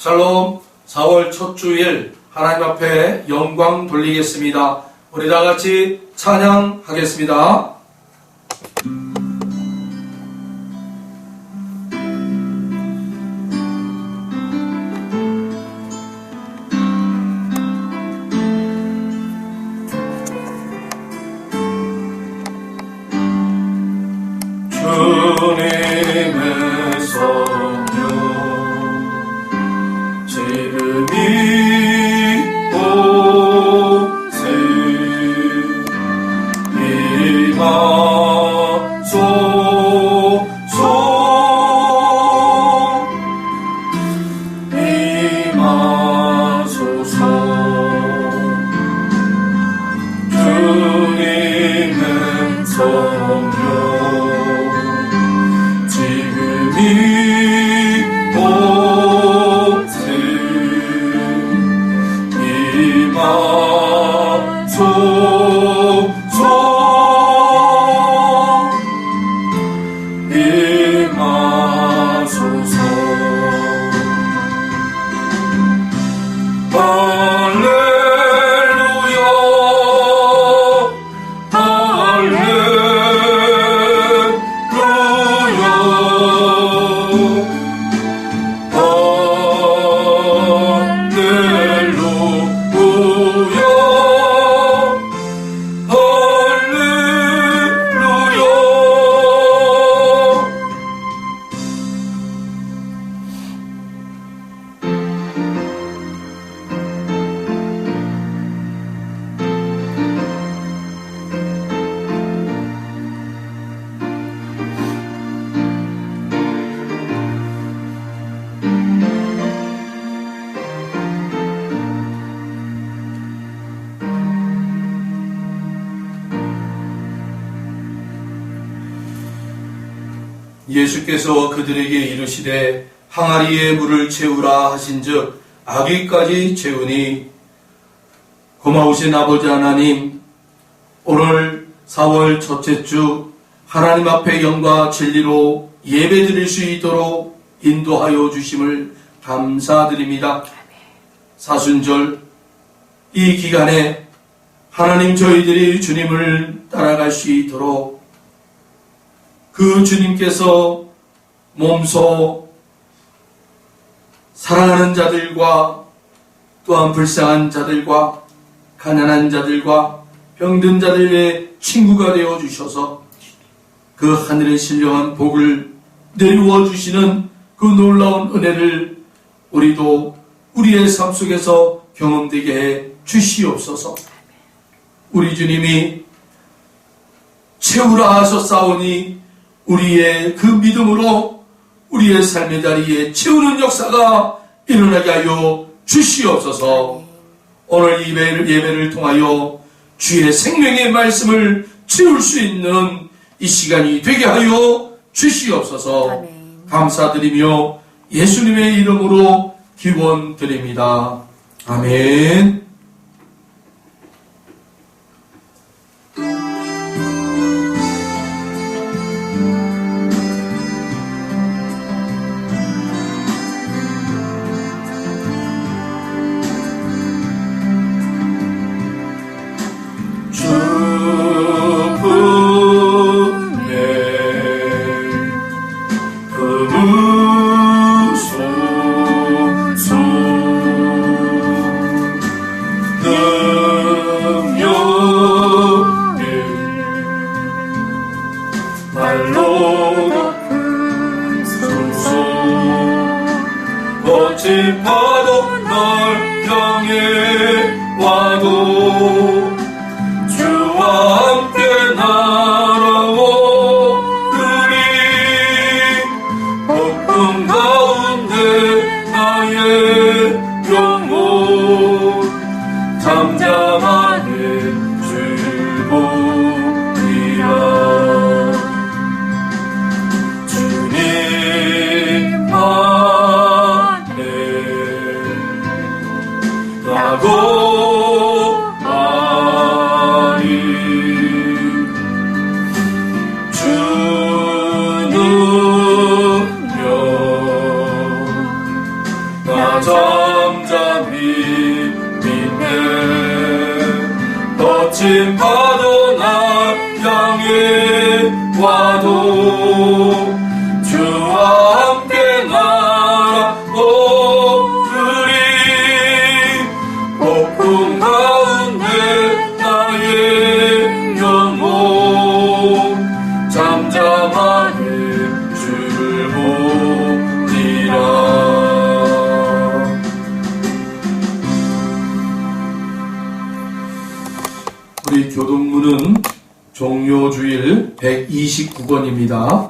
샬롬. 4월 첫 주일 하나님 앞에 영광 돌리겠습니다. 우리 다 같이 찬양하겠습니다. 주님의 성령 지금이 곳에 임하소서. 임하소서. 주님의 성령 이곳에 임하소서. 임하소서. 할렐루야 예수께서 그들에게 이르시되 항아리에 물을 채우라 하신즉 아귀까지 채우니, 고마우신 아버지 하나님, 오늘 4월 첫째 주 하나님 앞에 영과 진리로 예배드릴 수 있도록 인도하여 주심을 감사드립니다. 사순절 이 기간에 하나님, 저희들이 주님을 따라갈 수 있도록 그 주님께서 몸소 사랑하는 자들과 또한 불쌍한 자들과 가난한 자들과 병든 자들의 친구가 되어 주셔서 그 하늘의 신령한 복을 내리워 주시는 그 놀라운 은혜를 우리도 우리의 삶 속에서 경험되게 해 주시옵소서. 우리 주님이 채우라 하셨사오니 우리의 그 믿음으로 우리의 삶의 자리에 채우는 역사가 일어나게 하여 주시옵소서. 오늘 예배를 통하여 주의 생명의 말씀을 채울 수 있는 이 시간이 되게 하여 주시옵소서. 아멘. 감사드리며 예수님의 이름으로 기원드립니다. 아멘. 거친 파도 널 향해 와도 주와 함께 날아오르리. 폭풍 가운데 나의 영혼 잠잠하게 주 보리라. 주님만에 나고 아니 나 잠잠히 믿네. 거친 파도 날 향해 와도 주와 함께 날아오르리. 폭풍 가운데 나의 영혼 잠잠하게 주를 보리라. 우리 교동문은 종료주일 129번입니다.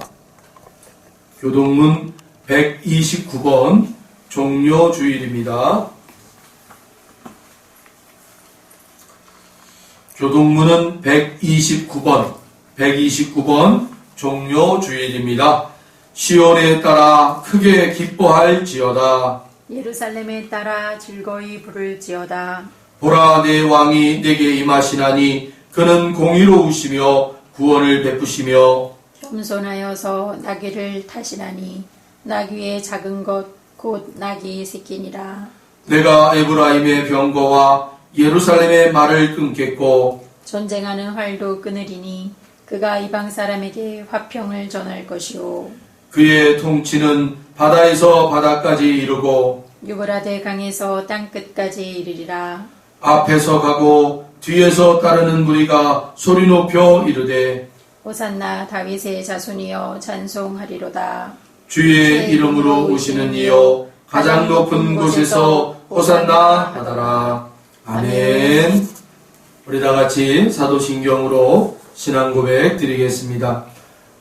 교동문 129번 종료주일입니다. 교동문은 129번 종료주일입니다. 시온에 따라 크게 기뻐할지어다. 예루살렘에 따라 즐거이 부를지어다. 보라, 내 왕이 내게 임하시나니 그는 공의로우시며 구원을 베푸시며 겸손하여서 나귀를 타시나니 나귀의 작은 것 곧 나귀의 새끼니라. 내가 에브라임의 병거와 예루살렘의 말을 끊겠고 전쟁하는 활도 끊으리니 그가 이방 사람에게 화평을 전할 것이요 그의 통치는 바다에서 바다까지 이르고 유브라데 강에서 땅끝까지 이르리라. 앞에서 가고 뒤에서 따르는 무리가 소리 높여 이르되 호산나 다윗의 자손이여 찬송하리로다. 주의 이름으로 오시는 이여 가장 높은 곳에서 호산나 하더라. 아멘. 우리 다같이 사도신경으로 신앙고백 드리겠습니다.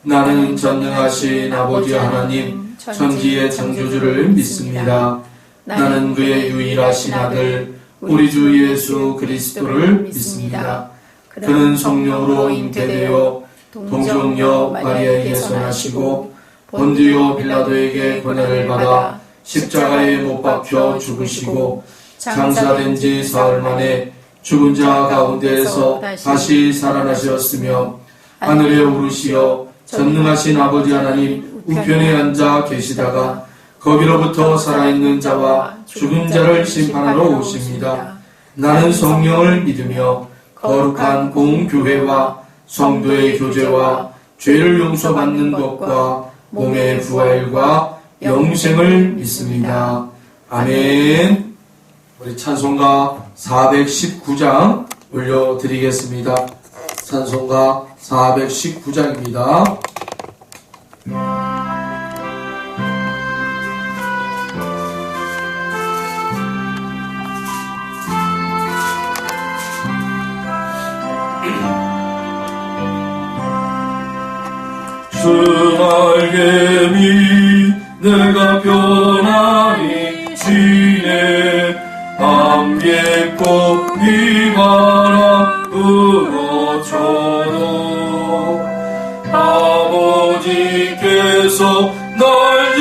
나는 전능하신 아버지 하나님 천지의 창조주를 믿습니다. 나는 그의 유일하신 아들 우리 주 예수 그리스도를 믿습니다. 그는 성령으로 잉태되어 동정녀 마리아에게서 나시고 본디오 빌라도에게 권한을 받아 십자가에 못 박혀 죽으시고 장사된 지 사흘 만에 죽은 자 가운데에서 다시 살아나셨으며 하늘에 오르시어 전능하신 아버지 하나님 우편에 앉아 계시다가 거기로부터 살아있는 자와 죽은 자를 심판하러 오십니다. 나는 성령을 믿으며 거룩한 공교회와 성도의 교제와 죄를 용서받는 것과 몸의 부활과 영생을 믿습니다. 아멘. 우리 찬송가 419장 올려드리겠습니다. 찬송가 419장입니다. 주 날개미 내가 편안히 쉬네. 안개꽃 비바람 불어쳐도 아버지께서 날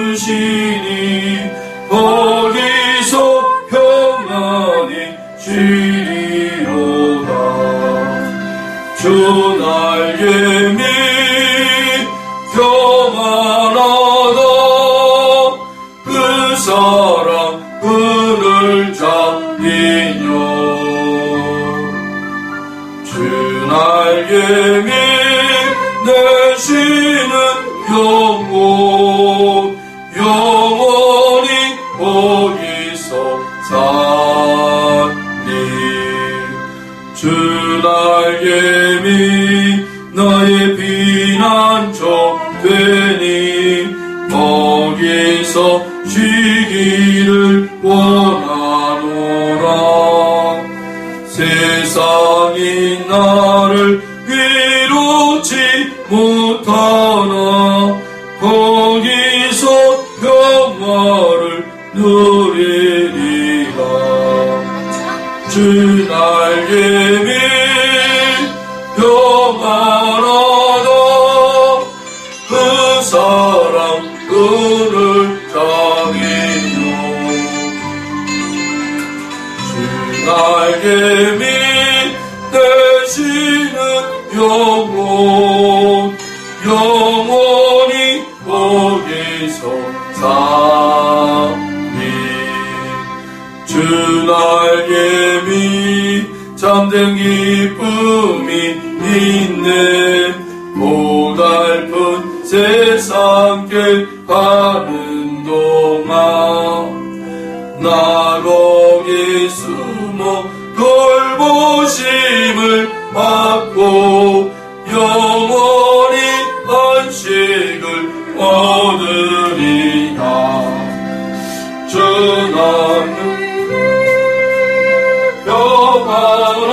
지켜주시니 거기서 평안히 쉬리로다. 주 날개미 평안하다. 그 사랑 그늘 잡히뇨. 주 날개미 내쉬는 영혼 영원히 거기서 살리. 주 날개미 나의 피난처 되니 거기서 쉬기를 원하노라. 세상이 나를 위로치 못하나 거기서 평화를 누리리라. 주 날개미 평안하다. 그 사랑 그늘 잡히뇨. 주 날개미 되시는 영혼 영원히 거기서 살 날개미 잠든 기쁨이 있네. 고달픈 세상길 가는 동안 나 거기 숨어 돌보심을 받고 영원히 안식을 얻으리라. 주나는 평안하다.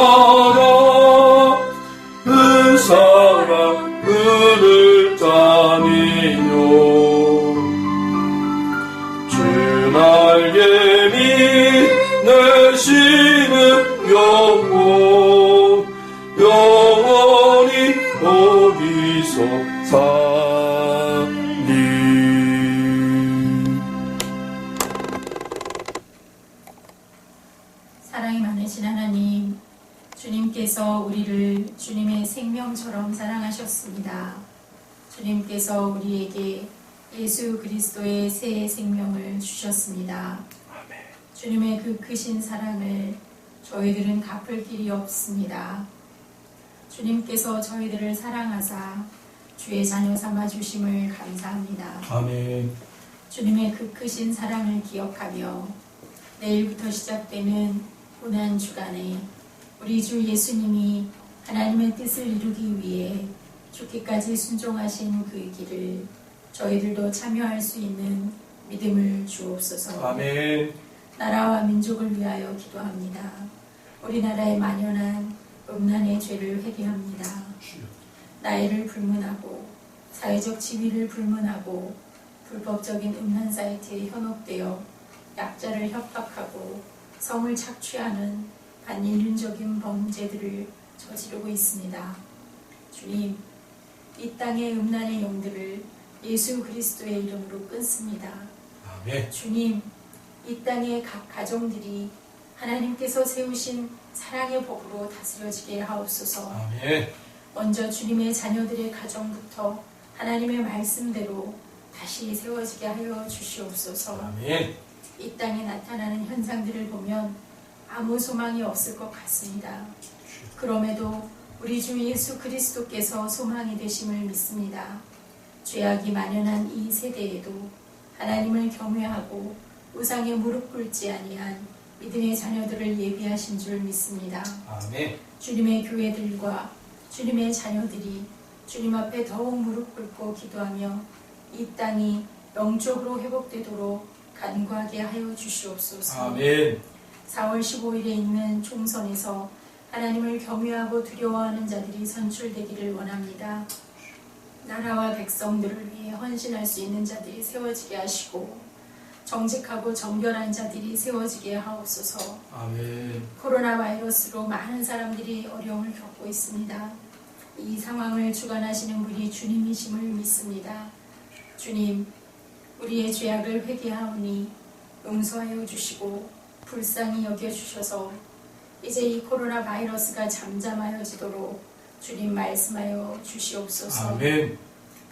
그 사랑 그를 따니요. 주 날개미 내쉬는 영혼 영원히 거기서 살리. 사랑이 많으신 하나님, 주님께서 우리를 주님의 생명처럼 사랑하셨습니다. 주님께서 우리에게 예수 그리스도의 새 생명을 주셨습니다. 주님의 그 크신 사랑을 저희들은 갚을 길이 없습니다. 주님께서 저희들을 사랑하사 주의 자녀 삼아 주심을 감사합니다. 아멘. 주님의 그 크신 사랑을 기억하며 내일부터 시작되는 고난 주간에 우리 주 예수님이 하나님의 뜻을 이루기 위해 죽기까지 순종하신 그 길을 저희들도 참여할 수 있는 믿음을 주옵소서. 아멘. 나라와 민족을 위하여 기도합니다. 우리나라의 만연한 음란의 죄를 회개합니다. 나이를 불문하고 사회적 지위를 불문하고 불법적인 음란 사이트에 현혹되어 약자를 협박하고 성을 착취하는 반인륜적인 범죄들을 저지르고 있습니다. 주님, 이 땅의 음란의 영들을 예수 그리스도의 이름으로 끊습니다. 아멘. 주님, 이 땅의 각 가정들이 하나님께서 세우신 사랑의 법으로 다스려지게 하옵소서. 아멘. 먼저 주님의 자녀들의 가정부터 하나님의 말씀대로 다시 세워지게 하여 주시옵소서. 아멘. 이 땅에 나타나는 현상들을 보면 아무 소망이 없을 것 같습니다. 그럼에도 우리 주 예수 그리스도께서 소망이 되심을 믿습니다. 죄악이 만연한 이 세대에도 하나님을 경외하고 우상에 무릎 꿇지 아니한 믿음의 자녀들을 예비하신 줄 믿습니다. 아멘. 주님의 교회들과 주님의 자녀들이 주님 앞에 더욱 무릎 꿇고 기도하며 이 땅이 영적으로 회복되도록 간구하게 하여 주시옵소서. 아멘. 4월 15일에 있는 총선에서 하나님을 경외하고 두려워하는 자들이 선출되기를 원합니다. 나라와 백성들을 위해 헌신할 수 있는 자들이 세워지게 하시고 정직하고 정결한 자들이 세워지게 하옵소서. 아멘. 코로나 바이러스로 많은 사람들이 어려움을 겪고 있습니다. 이 상황을 주관하시는 분이 주님이심을 믿습니다. 주님, 우리의 죄악을 회개하오니 용서하여 주시고 불쌍히 여겨주셔서 이제 이 코로나 바이러스가 잠잠하여지도록 주님 말씀하여 주시옵소서. 아멘.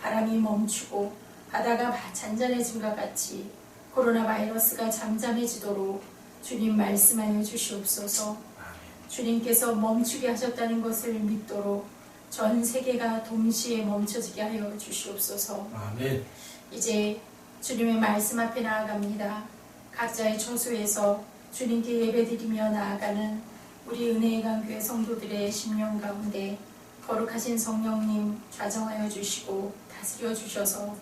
바람이 멈추고 바다가 잔잔해짐과 같이 코로나 바이러스가 잠잠해지도록 주님 말씀하여 주시옵소서. 주님께서 멈추게 하셨다는 것을 믿도록 전 세계가 동시에 멈춰지게 하여 주시옵소서. 아멘. 이제 주님의 말씀 앞에 나아갑니다. 각자의 처소에서 주님께 예배드리며 나아가는 우리 은혜의 강교회 성도들의 심령 가운데 거룩하신 성령님 좌정하여 주시고 다스려 주셔서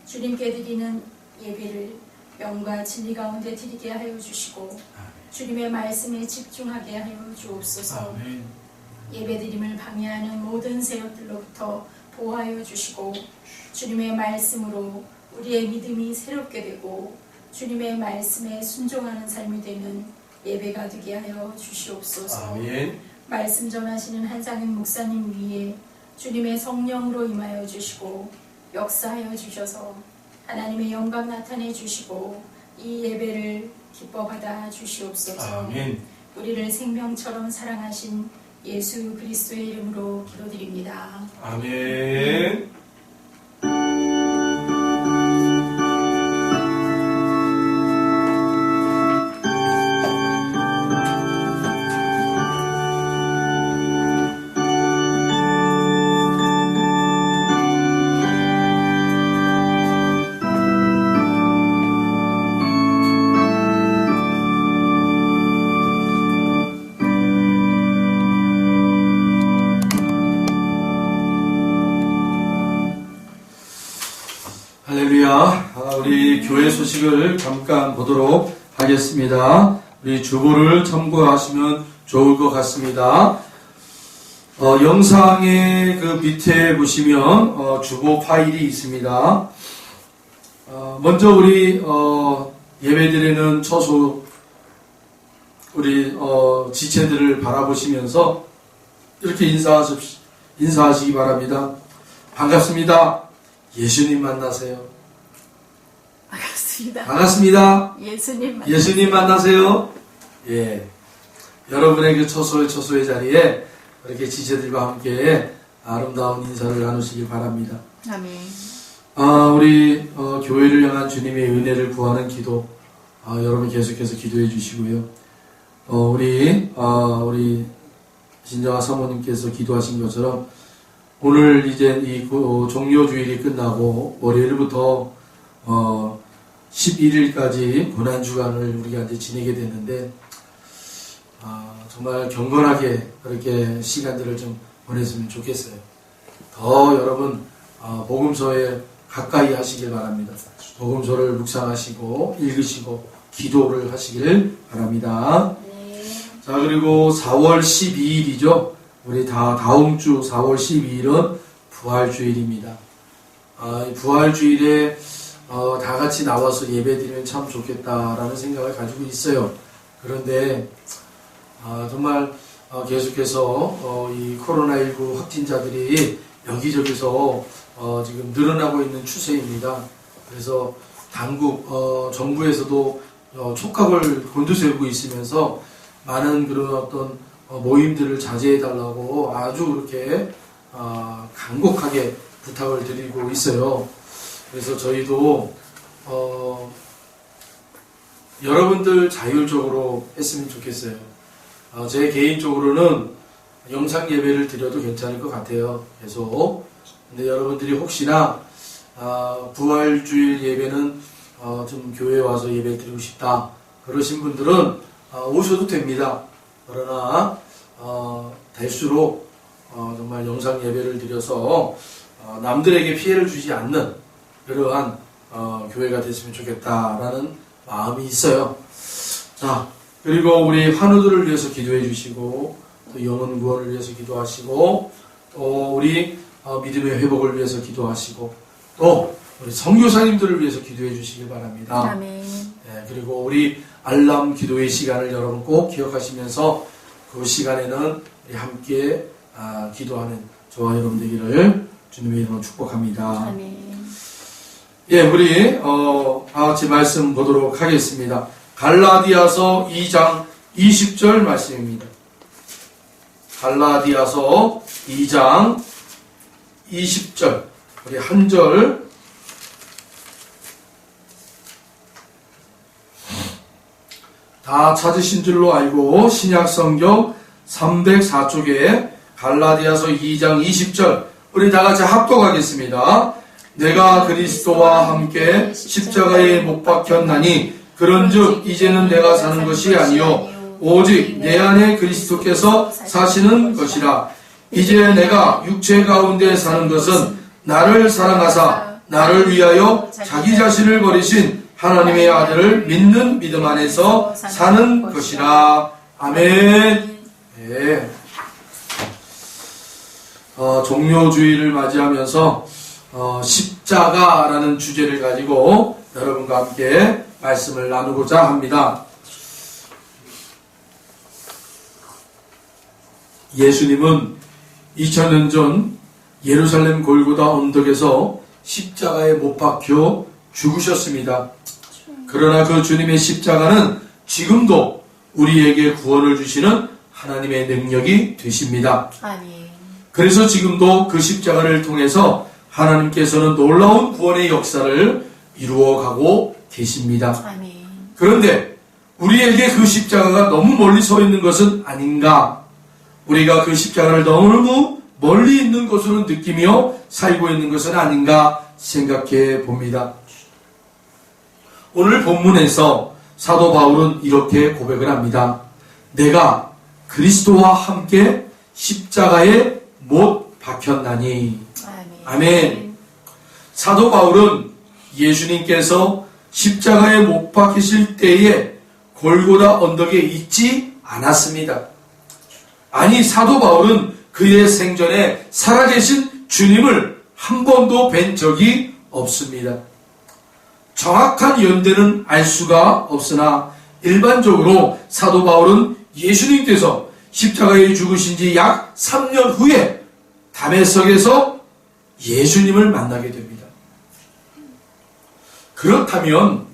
주님께 드리는 예배를 영과 진리 가운데 드리게 하여 주시고 주님의 말씀에 집중하게 하여 주옵소서. 아멘. 예배드림을 방해하는 모든 세력들로부터 보호하여 주시고 주님의 말씀으로 우리의 믿음이 새롭게 되고 주님의 말씀에 순종하는 삶이 되는 예배가 되게 하여 주시옵소서. 아멘. 말씀 전하시는 한상인 목사님 위에 주님의 성령으로 임하여 주시고 역사하여 주셔서 하나님의 영광 나타내 주시고 이 예배를 기뻐 받아 주시옵소서. 아멘. 우리를 생명처럼 사랑하신 예수 그리스도의 이름으로 기도드립니다. 아멘. 소식을 잠깐 보도록 하겠습니다. 우리 주보를 참고하시면 좋을 것 같습니다. 영상의 그 밑에 보시면 주보 파일이 있습니다. 먼저 우리 예배드리는 처소 우리 지체들을 바라보시면서 이렇게 인사하시기 바랍니다. 반갑습니다. 예수님 만나세요. 반갑습니다. 반갑습니다. 예수님 만나세요. 예. 여러분의 그 처소의 자리에 이렇게 지체들과 함께 아름다운 인사를 나누시길 바랍니다. 아멘. 우리 교회를 향한 주님의 은혜를 구하는 기도 여러분 계속해서 기도해 주시고요. 우리 진정한 사모님께서 기도하신 것처럼 오늘 이제 이 종료주일이 끝나고 월요일부터 11일까지 고난주간을 우리가 이제 지내게 되는데 정말 경건하게 그렇게 시간들을 좀 보냈으면 좋겠어요. 더 여러분 복음서에 가까이 하시길 바랍니다. 복음서를 묵상하시고 읽으시고 기도를 하시길 바랍니다. 네. 자, 그리고 4월 12일이죠. 우리 다음 주 4월 12일은 부활주일입니다. 이 부활주일에 다 같이 나와서 예배드리면 참 좋겠다라는 생각을 가지고 있어요. 그런데 정말 계속해서 이 코로나19 확진자들이 여기저기서 지금 늘어나고 있는 추세입니다. 그래서 당국 정부에서도 촉각을 곤두세우고 있으면서 많은 그런 어떤 모임들을 자제해달라고 아주 그렇게 간곡하게 부탁을 드리고 있어요. 그래서 저희도 여러분들 자율적으로 했으면 좋겠어요. 제 개인적으로는 영상 예배를 드려도 괜찮을 것 같아요. 계속. 근데 여러분들이 혹시나 부활주일 예배는 좀 교회에 와서 예배 드리고 싶다 그러신 분들은 오셔도 됩니다. 그러나 될수록 정말 영상 예배를 드려서 남들에게 피해를 주지 않는 그러한 교회가 됐으면 좋겠다라는 마음이 있어요. 자, 그리고 우리 환우들을 위해서 기도해 주시고 또 영혼 구원을 위해서 기도하시고 또 우리 믿음의 회복을 위해서 기도하시고 또 우리 선교사님들을 위해서 기도해 주시길 바랍니다. 아멘. 네, 그리고 우리 알람 기도의 시간을 여러분 꼭 기억하시면서 그 시간에는 우리 함께 기도하는 저와 여러분 되기를 주님의 이름으로 축복합니다. 아멘. 예, 우리 다 같이 말씀 보도록 하겠습니다. 갈라디아서 2장 20절 말씀입니다. 갈라디아서 2장 20절 우리 한 절 다 찾으신 줄로 알고 신약성경 304쪽에 갈라디아서 2장 20절 우리 다 같이 합독하겠습니다. 내가 그리스도와 함께 십자가에 못 박혔나니 그런즉 이제는 내가 사는 것이 아니요 오직 내 안에 그리스도께서 사시는 것이라. 이제 내가 육체 가운데 사는 것은 나를 사랑하사 나를 위하여 자기 자신을 버리신 하나님의 아들을 믿는 믿음 안에서 사는 것이라. 아멘. 네. 종료주의를 맞이하면서 십자가라는 주제를 가지고 여러분과 함께 말씀을 나누고자 합니다. 예수님은 2000년 전 예루살렘 골고다 언덕에서 십자가에 못 박혀 죽으셨습니다. 그러나 그 주님의 십자가는 지금도 우리에게 구원을 주시는 하나님의 능력이 되십니다. 아멘. 그래서 지금도 그 십자가를 통해서 하나님께서는 놀라운 구원의 역사를 이루어가고 계십니다. 아멘. 그런데 우리에게 그 십자가가 너무 멀리 서 있는 것은 아닌가? 우리가 그 십자가를 너무 멀리 있는 것으로 느끼며 살고 있는 것은 아닌가 생각해 봅니다. 오늘 본문에서 사도 바울은 이렇게 고백을 합니다. 내가 그리스도와 함께 십자가에 못 박혔나니. 아멘. 아멘. 사도 바울은 예수님께서 십자가에 못 박히실 때에 골고다 언덕에 있지 않았습니다. 아니, 사도 바울은 그의 생전에 살아계신 주님을 한 번도 뵌 적이 없습니다. 정확한 연대는 알 수가 없으나 일반적으로 사도 바울은 예수님께서 십자가에 죽으신 지 약 3년 후에 다메섹에서 예수님을 만나게 됩니다. 그렇다면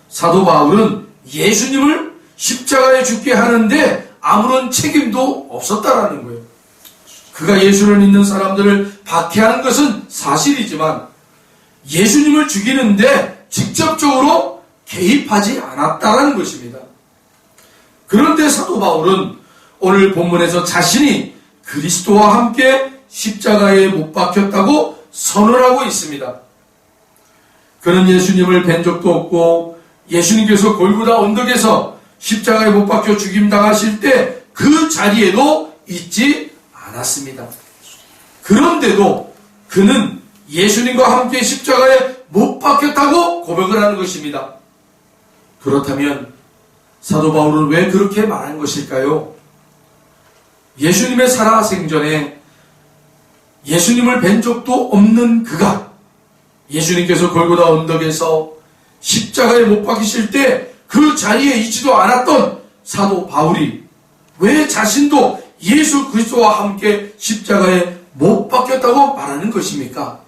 사도 바울은 예수님을 십자가에 죽게 하는데 아무런 책임도 없었다라는 거예요. 그가 예수를 믿는 사람들을 박해하는 것은 사실이지만 예수님을 죽이는데 직접적으로 개입하지 않았다라는 것입니다. 그런데 사도 바울은 오늘 본문에서 자신이 그리스도와 함께 십자가에 못 박혔다고 선언하고 있습니다. 그는 예수님을 뵌 적도 없고 예수님께서 골고다 언덕에서 십자가에 못 박혀 죽임당하실 때 그 자리에도 있지 않았습니다. 그런데도 그는 예수님과 함께 십자가에 못 박혔다고 고백을 하는 것입니다. 그렇다면 사도 바울은 왜 그렇게 말한 것일까요? 예수님의 살아생전에 예수님을 뵌 적도 없는 그가 예수님께서 골고다 언덕에서 십자가에 못 박히실 때 그 자리에 있지도 않았던 사도 바울이 왜 자신도 예수 그리스도와 함께 십자가에 못 박혔다고 말하는 것입니까?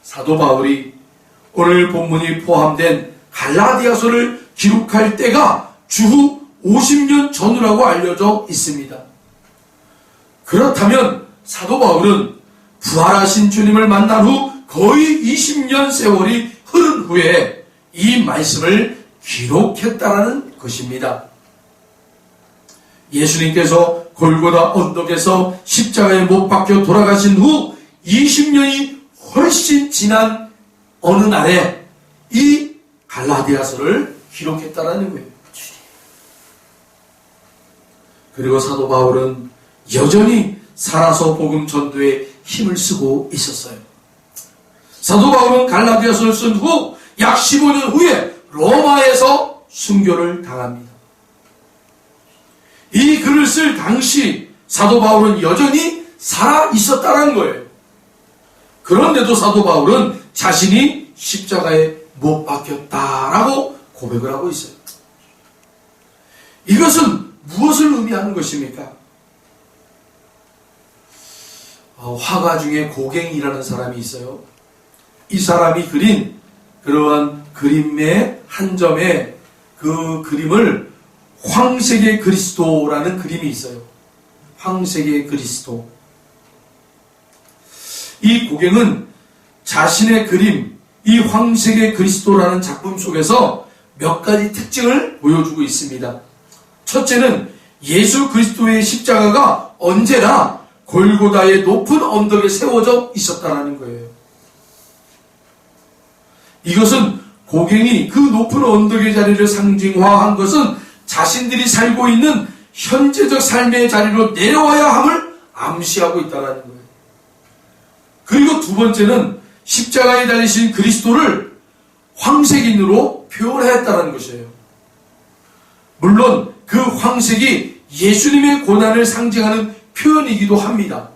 사도 바울이 오늘 본문이 포함된 갈라디아서를 기록할 때가 주후 50년 전후라고 알려져 있습니다. 그렇다면 사도 바울은 부활하신 주님을 만난 후 거의 20년 세월이 흐른 후에 이 말씀을 기록했다라는 것입니다. 예수님께서 골고다 언덕에서 십자가에 못 박혀 돌아가신 후 20년이 훨씬 지난 어느 날에 이 갈라디아서를 기록했다라는 거예요. 그리고 사도 바울은 여전히 살아서 복음 전도에 힘을 쓰고 있었어요. 사도 바울은 갈라디아서를 쓴 후 약 15년 후에 로마에서 순교를 당합니다. 이 글을 쓸 당시 사도 바울은 여전히 살아 있었다는 거예요. 그런데도 사도 바울은 자신이 십자가에 못 박혔다라고 고백을 하고 있어요. 이것은 무엇을 의미하는 것입니까? 화가 중에 고갱이라는 사람이 있어요. 이 사람이 그린 그러한 그림의 한 점에 그 그림을 황색의 그리스도라는 그림이 있어요. 황색의 그리스도. 이 고갱은 자신의 그림, 이 황색의 그리스도라는 작품 속에서 몇 가지 특징을 보여주고 있습니다. 첫째는 예수 그리스도의 십자가가 언제나 골고다의 높은 언덕에 세워져 있었다는 거예요. 이것은 고갱이 그 높은 언덕의 자리를 상징화한 것은 자신들이 살고 있는 현재적 삶의 자리로 내려와야 함을 암시하고 있다는 거예요. 그리고 두 번째는 십자가에 달리신 그리스도를 황색인으로 표현하였다는 것이에요. 물론 그 황색이 예수님의 고난을 상징하는 표현이기도 합니다.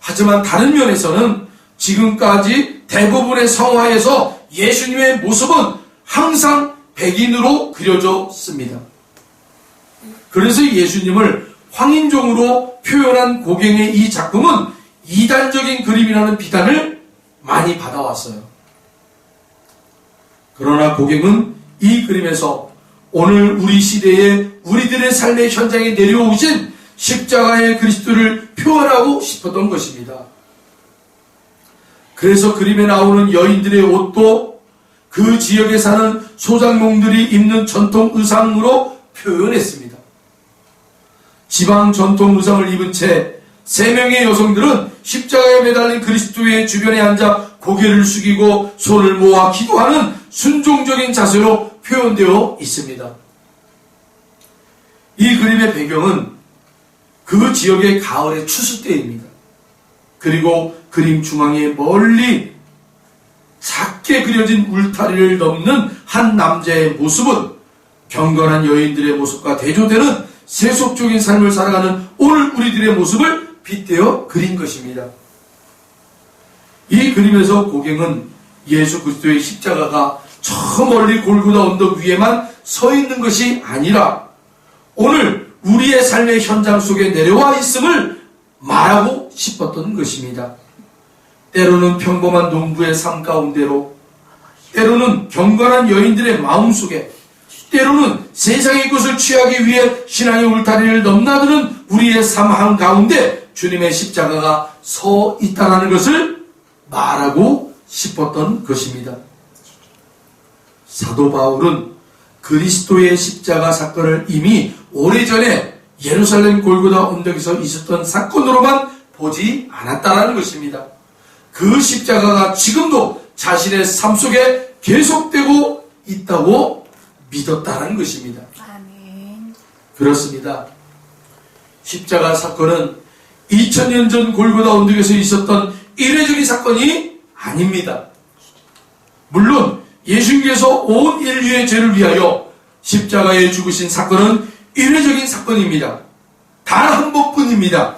하지만 다른 면에서는 지금까지 대부분의 성화에서 예수님의 모습은 항상 백인으로 그려졌습니다. 그래서 예수님을 황인종으로 표현한 고갱의 이 작품은 이단적인 그림이라는 비난을 많이 받아왔어요. 그러나 고갱은 이 그림에서 오늘 우리 시대에 우리들의 삶의 현장에 내려오신 십자가의 그리스도를 표현하고 싶었던 것입니다. 그래서 그림에 나오는 여인들의 옷도 그 지역에 사는 소작농들이 입는 전통 의상으로 표현했습니다. 지방 전통 의상을 입은 채 3명의 여성들은 십자가에 매달린 그리스도의 주변에 앉아 고개를 숙이고 손을 모아 기도하는 순종적인 자세로 표현되어 있습니다. 이 그림의 배경은 그 지역의 가을의 추수 때입니다. 그리고 그림 중앙에 멀리 작게 그려진 울타리를 넘는 한 남자의 모습은 경건한 여인들의 모습과 대조되는 세속적인 삶을 살아가는 오늘 우리들의 모습을 빗대어 그린 것입니다. 이 그림에서 고갱은 예수 그리스도의 십자가가 저 멀리 골고다 언덕 위에만 서 있는 것이 아니라 오늘 우리의 삶의 현장 속에 내려와 있음을 말하고 싶었던 것입니다. 때로는 평범한 농부의 삶 가운데로, 때로는 경건한 여인들의 마음속에, 때로는 세상의 것을 취하기 위해 신앙의 울타리를 넘나드는 우리의 삶 한가운데 주님의 십자가가 서 있다는 것을 말하고 싶었던 것입니다. 사도 바울은 그리스도의 십자가 사건을 이미 오래전에 예루살렘 골고다 언덕에서 있었던 사건으로만 보지 않았다는 것입니다. 그 십자가가 지금도 자신의 삶 속에 계속되고 있다고 믿었다는 것입니다. 아멘. 그렇습니다. 십자가 사건은 2000년 전 골고다 언덕에서 있었던 이례적인 사건이 아닙니다. 물론 예수님께서 온 인류의 죄를 위하여 십자가에 죽으신 사건은 이례적인 사건입니다. 단 한 번뿐입니다.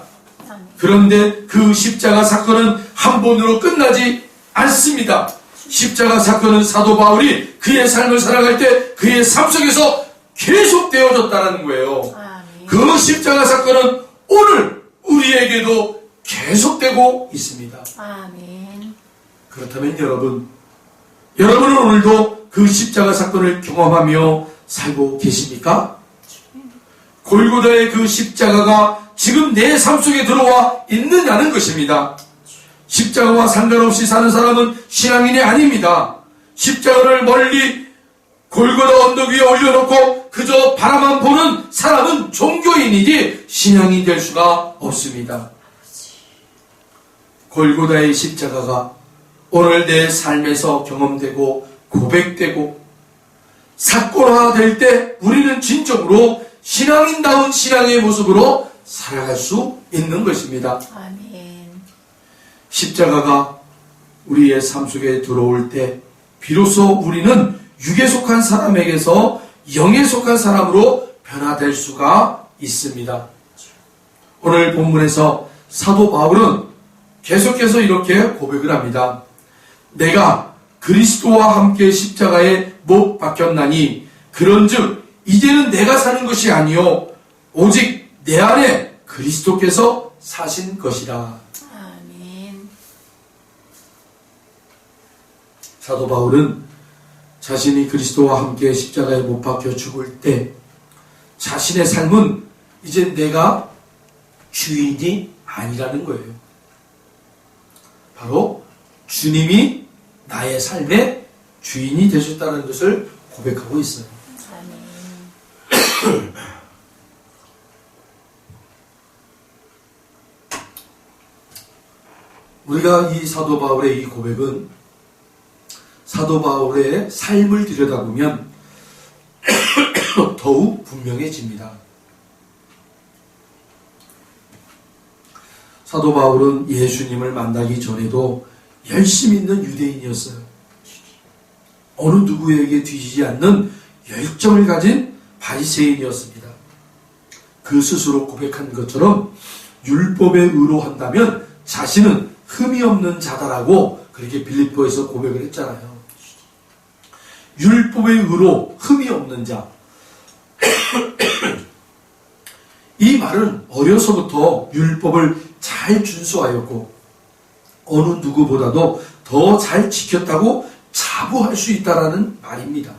그런데 그 십자가 사건은 한 번으로 끝나지 않습니다. 십자가 사건은 사도 바울이 그의 삶을 살아갈 때 그의 삶 속에서 계속 되어졌다는 거예요. 그 십자가 사건은 오늘 우리에게도 계속되고 있습니다. 아멘. 그렇다면 여러분은 오늘도 그 십자가 사건을 경험하며 살고 계십니까? 골고다의 그 십자가가 지금 내 삶 속에 들어와 있느냐는 것입니다. 십자가와 상관없이 사는 사람은 신앙인이 아닙니다. 십자가를 멀리 골고다 언덕 위에 올려놓고 그저 바라만 보는 사람은 종교인이지 신앙이 될 수가 없습니다. 골고다의 십자가가 오늘 내 삶에서 경험되고 고백되고 사건화될 때 우리는 진정으로 신앙인다운 신앙의 모습으로 살아갈 수 있는 것입니다. 아멘. 십자가가 우리의 삶 속에 들어올 때 비로소 우리는 육에 속한 사람에게서 영에 속한 사람으로 변화될 수가 있습니다. 오늘 본문에서 사도 바울은 계속해서 이렇게 고백을 합니다. 내가 그리스도와 함께 십자가에 못 박혔나니 그런즉 이제는 내가 사는 것이 아니요 오직 내 안에 그리스도께서 사신 것이라. 아멘. 사도 바울은 자신이 그리스도와 함께 십자가에 못 박혀 죽을 때 자신의 삶은 이제 내가 주인이 아니라는 거예요. 바로 주님이 나의 삶의 주인이 되셨다는 것을 고백하고 있어요. 아멘. 우리가 이 사도 바울의 이 고백은 사도 바울의 삶을 들여다보면 더욱 분명해집니다. 사도 바울은 예수님을 만나기 전에도 열심 있는 유대인이었어요. 어느 누구에게 뒤지지 않는 열정을 가진 바리새인이었습니다. 그 스스로 고백한 것처럼 율법에 의로한다면 자신은 흠이 없는 자다라고 그렇게 빌립보에서 고백을 했잖아요. 율법의 의로 흠이 없는 자. 이 말은 어려서부터 율법을 잘 준수하였고 어느 누구보다도 더 잘 지켰다고 자부할 수 있다라는 말입니다.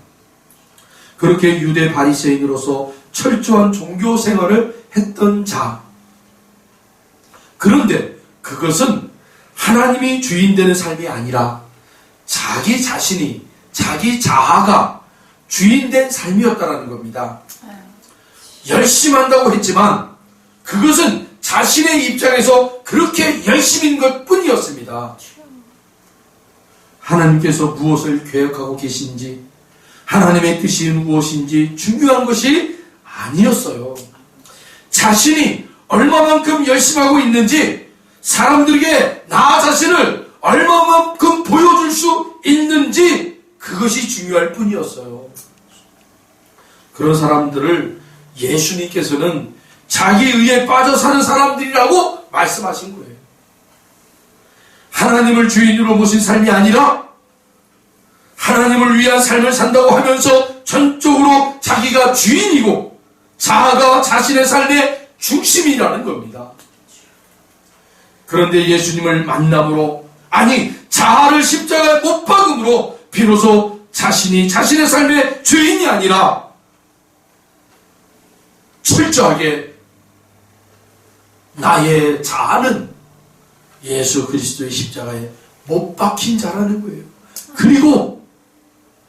그렇게 유대 바리새인으로서 철저한 종교 생활을 했던 자. 그런데 그것은 하나님이 주인 되는 삶이 아니라 자기 자신이, 자기 자아가 주인 된 삶이었다라는 겁니다. 열심히 한다고 했지만 그것은 자신의 입장에서 그렇게 열심인 것 뿐이었습니다. 하나님께서 무엇을 계획하고 계신지, 하나님의 뜻이 무엇인지 중요한 것이 아니었어요. 자신이 얼마만큼 열심히 하고 있는지 사람들에게 나 자신을 얼마만큼 보여줄 수 있는지 그것이 중요할 뿐이었어요. 그런 사람들을 예수님께서는 자기 의에 빠져 사는 사람들이라고 말씀하신 거예요. 하나님을 주인으로 모신 삶이 아니라 하나님을 위한 삶을 산다고 하면서 전적으로 자기가 주인이고 자아가 자신의 삶의 중심이라는 겁니다. 그런데 예수님을 만남으로, 아니 자아를 십자가에 못 박음으로 비로소 자신이 자신의 삶의 주인이 아니라 철저하게 나의 자아는 예수 그리스도의 십자가에 못 박힌 자라는 거예요. 그리고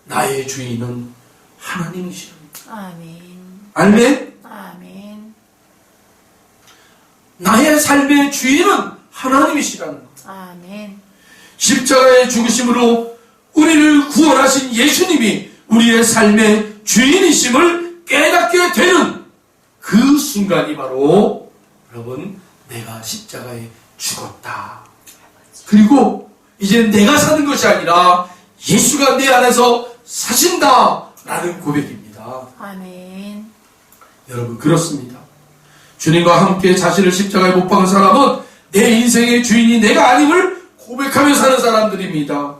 나의 주인은 하나님이시랍니다. 아멘. 아멘. 아멘. 나의 삶의 주인은 하나님이시라는 것. 아멘. 십자가의 죽으심으로 우리를 구원하신 예수님이 우리의 삶의 주인이심을 깨닫게 되는 그 순간이 바로 여러분, 내가 십자가에 죽었다. 그리고 이제 내가 사는 것이 아니라 예수가 내 안에서 사신다라는 고백입니다. 아멘. 여러분, 그렇습니다. 주님과 함께 자신을 십자가에 못 박은 사람은 내 인생의 주인이 내가 아님을 고백하며 사는 사람들입니다.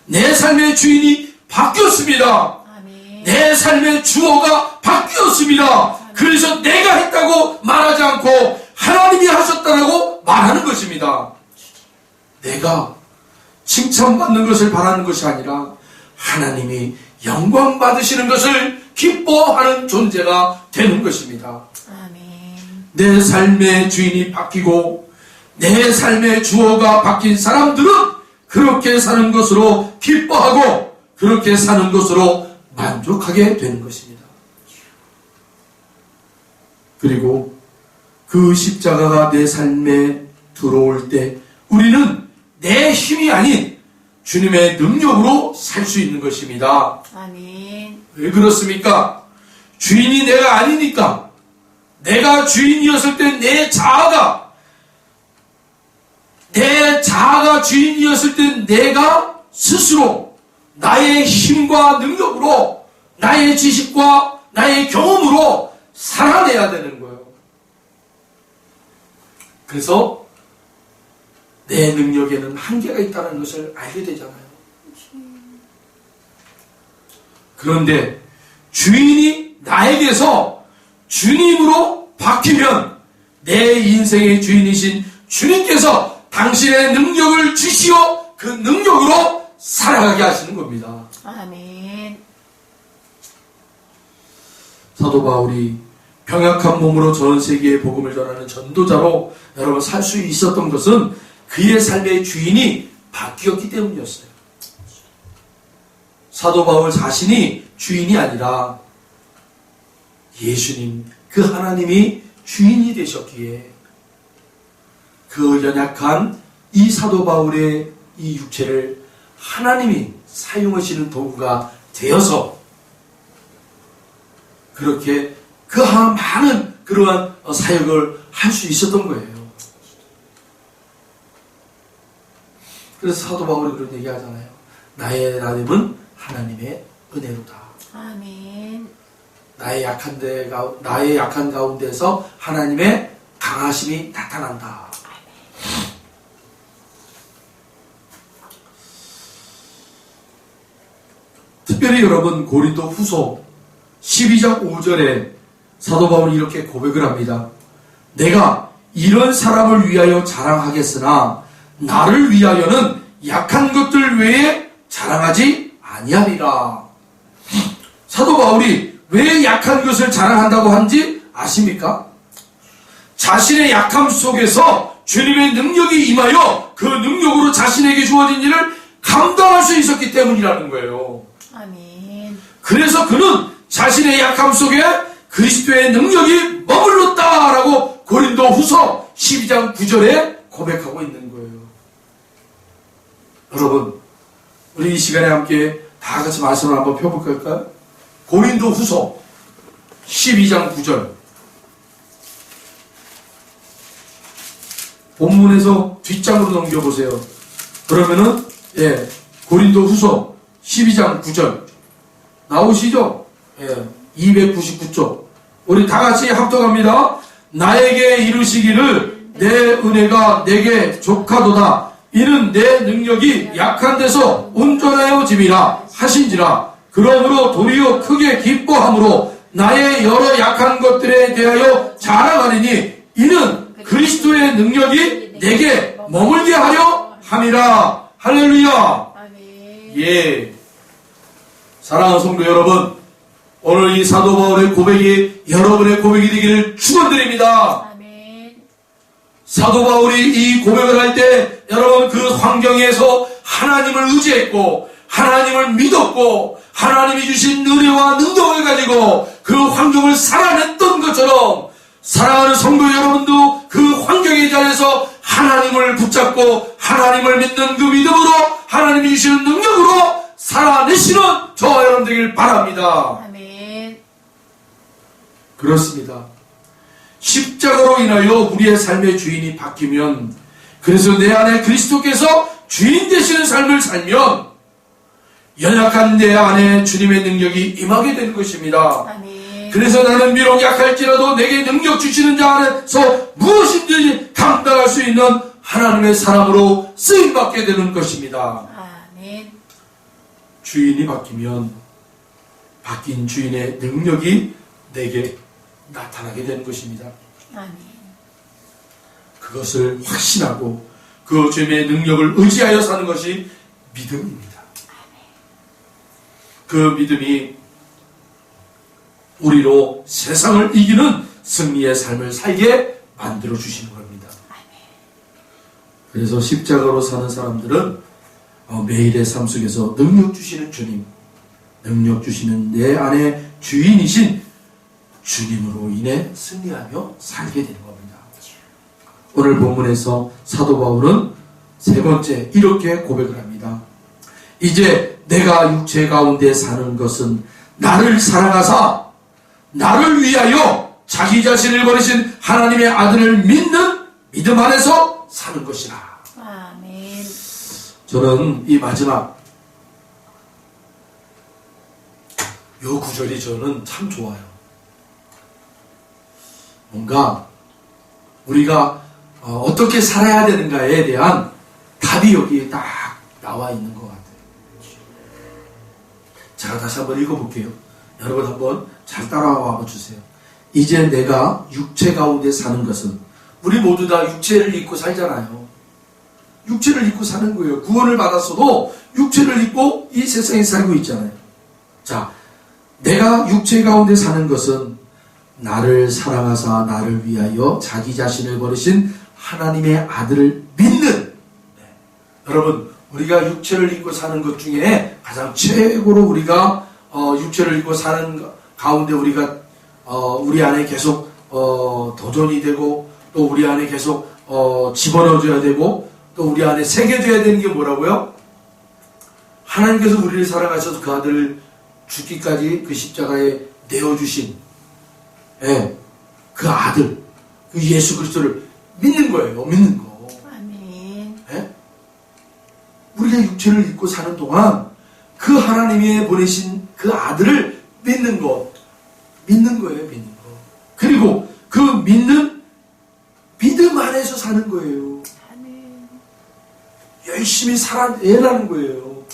내 삶의 주인이 바뀌었습니다. 아멘. 내 삶의 주어가 바뀌었습니다. 그래서 내가 했다고 말하지 않고 하나님이 하셨다라고 말하는 것입니다. 내가 칭찬받는 것을 바라는 것이 아니라 하나님이 영광 받으시는 것을 기뻐하는 존재가 되는 것입니다. 아멘. 내 삶의 주인이 바뀌고 내 삶의 주어가 바뀐 사람들은 그렇게 사는 것으로 기뻐하고 그렇게 사는 것으로 만족하게 되는 것입니다. 그리고 그 십자가가 내 삶에 들어올 때 우리는 내 힘이 아닌 주님의 능력으로 살 수 있는 것입니다. 아멘. 왜 그렇습니까? 주인이 내가 아니니까. 내가 주인이었을 때 내 자아가 주인이었을 때 내가 스스로 나의 힘과 능력으로 나의 지식과 나의 경험으로 살아내야 되는 거예요. 그래서 내 능력에는 한계가 있다는 것을 알게 되잖아요. 그런데 주인이 나에게서 주님으로 바뀌면 내 인생의 주인이신 주님께서 당신의 능력을 주시어 그 능력으로 살아가게 하시는 겁니다. 아멘. 사도 바울이 병약한 몸으로 전 세계에 복음을 전하는 전도자로 여러분 살 수 있었던 것은 그의 삶의 주인이 바뀌었기 때문이었어요. 사도 바울 자신이 주인이 아니라 예수님, 그 하나님이 주인이 되셨기에 그 연약한 이 사도 바울의 이 육체를 하나님이 사용하시는 도구가 되어서 그렇게 그 많은 그러한 사역을 할 수 있었던 거예요. 그래서 사도 바울이 그런 얘기 하잖아요. 나의 나됨은 하나님의 은혜로다. 아멘. 나의 약한 가운데서 하나님의 강하심이 나타난다. 특별히 여러분 고린도 후서 12장 5절에 사도 바울이 이렇게 고백을 합니다. 내가 이런 사람을 위하여 자랑하겠으나 나를 위하여는 약한 것들 외에 자랑하지 아니하리라. 사도 바울이 왜 약한 것을 자랑한다고 한지 아십니까? 자신의 약함 속에서 주님의 능력이 임하여 그 능력으로 자신에게 주어진 일을 감당할 수 있었기 때문이라는 거예요. 아멘. 그래서 그는 자신의 약함 속에 그리스도의 능력이 머물렀다라고 고린도 후서 12장 9절에 고백하고 있는 거예요. 여러분, 우리 이 시간에 함께 다 같이 말씀을 한번 펴볼까요? 고린도 후서 12장 9절. 본문에서 뒷장으로 넘겨보세요. 그러면은, 고린도후서 12장 9절 나오시죠? 예, 299쪽. 우리 다 같이 합독합니다. 나에게 이루시기를 내 은혜가 내게 족하도다. 이는 내 능력이 약한 데서 온전하여 짐이라 하신지라. 그러므로 도리어 크게 기뻐함으로 나의 여러 약한 것들에 대하여 자랑하리니 이는 그리스도의 능력이 내게 머물게 하려 함이라. 할렐루야. 아멘. 예. 사랑하는 성도 여러분, 오늘 이 사도 바울의 고백이 여러분의 고백이 되기를 축원드립니다. 아멘. 사도 바울이 이 고백을 할 때 여러분 그 환경에서 하나님을 의지했고 하나님을 믿었고 하나님이 주신 은혜와 능력을 가지고 그 환경을 살아냈던 것처럼 사랑하는 성도 여러분도 그 환경의 자리에서 하나님을 붙잡고 하나님을 믿는 그 믿음으로 하나님이 주시는 능력으로 살아내시는 저와 여러분 되길 바랍니다. 아멘. 그렇습니다. 십자가로 인하여 우리의 삶의 주인이 바뀌면, 그래서 내 안에 그리스도께서 주인 되시는 삶을 살면 연약한 내 안에 주님의 능력이 임하게 되는 것입니다. 아멘. 그래서 나는 비록 약할지라도 내게 능력 주시는 자 안에서 무엇인지 감당할 수 있는 하나님의 사람으로 쓰임받게 되는 것입니다. 아멘. 주인이 바뀌면 바뀐 주인의 능력이 내게 나타나게 되는 것입니다. 아멘. 그것을 확신하고 그 주님의 능력을 의지하여 사는 것이 믿음입니다. 그 믿음이 우리로 세상을 이기는 승리의 삶을 살게 만들어 주시는 겁니다. 그래서 십자가로 사는 사람들은 매일의 삶 속에서 능력 주시는 주님, 능력 주시는 내 안에 주인이신 주님으로 인해 승리하며 살게 되는 겁니다. 오늘 본문에서 사도 바울은 세 번째 이렇게 고백을 합니다. 이제 내가 육체 가운데 사는 것은 나를 사랑하사 나를 위하여 자기 자신을 버리신 하나님의 아들을 믿는 믿음 안에서 사는 것이라. 아멘. 저는 이 마지막 요 구절이 저는 참 좋아요. 뭔가 우리가 어떻게 살아야 되는가에 대한 답이 여기에 딱 나와 있는 것 같아요. 제가 다시 한번 읽어볼게요. 여러분 한번 잘 따라와 주세요. 이제 내가 육체 가운데 사는 것은, 우리 모두 다 육체를 입고 살잖아요. 육체를 입고 사는 거예요. 구원을 받았어도 육체를 입고 이 세상에 살고 있잖아요. 자, 내가 육체 가운데 사는 것은 나를 사랑하사 나를 위하여 자기 자신을 버리신 하나님의 아들을 믿는, 여러분 우리가 육체를 입고 사는 것 중에 가장 최고로 우리가 육체를 입고 사는 가운데 우리가 우리 안에 계속 도전이 되고 또 우리 안에 계속 집어넣어줘야 되고 또 우리 안에 새겨져야 되는 게 뭐라고요? 하나님께서 우리를 사랑하셔서 그 아들을 죽기까지 그 십자가에 내어주신 그 아들, 그 예수 그리스도를 믿는 거예요. 믿는 거. 아멘. 우리가 육체를 입고 사는 동안 그 하나님이 보내신 그 아들을 믿는 것, 믿는 거예요. 믿는 거. 그리고 그 믿는 믿음 안에서 사는 거예요. 아멘. 열심히 살아내라는 거예요.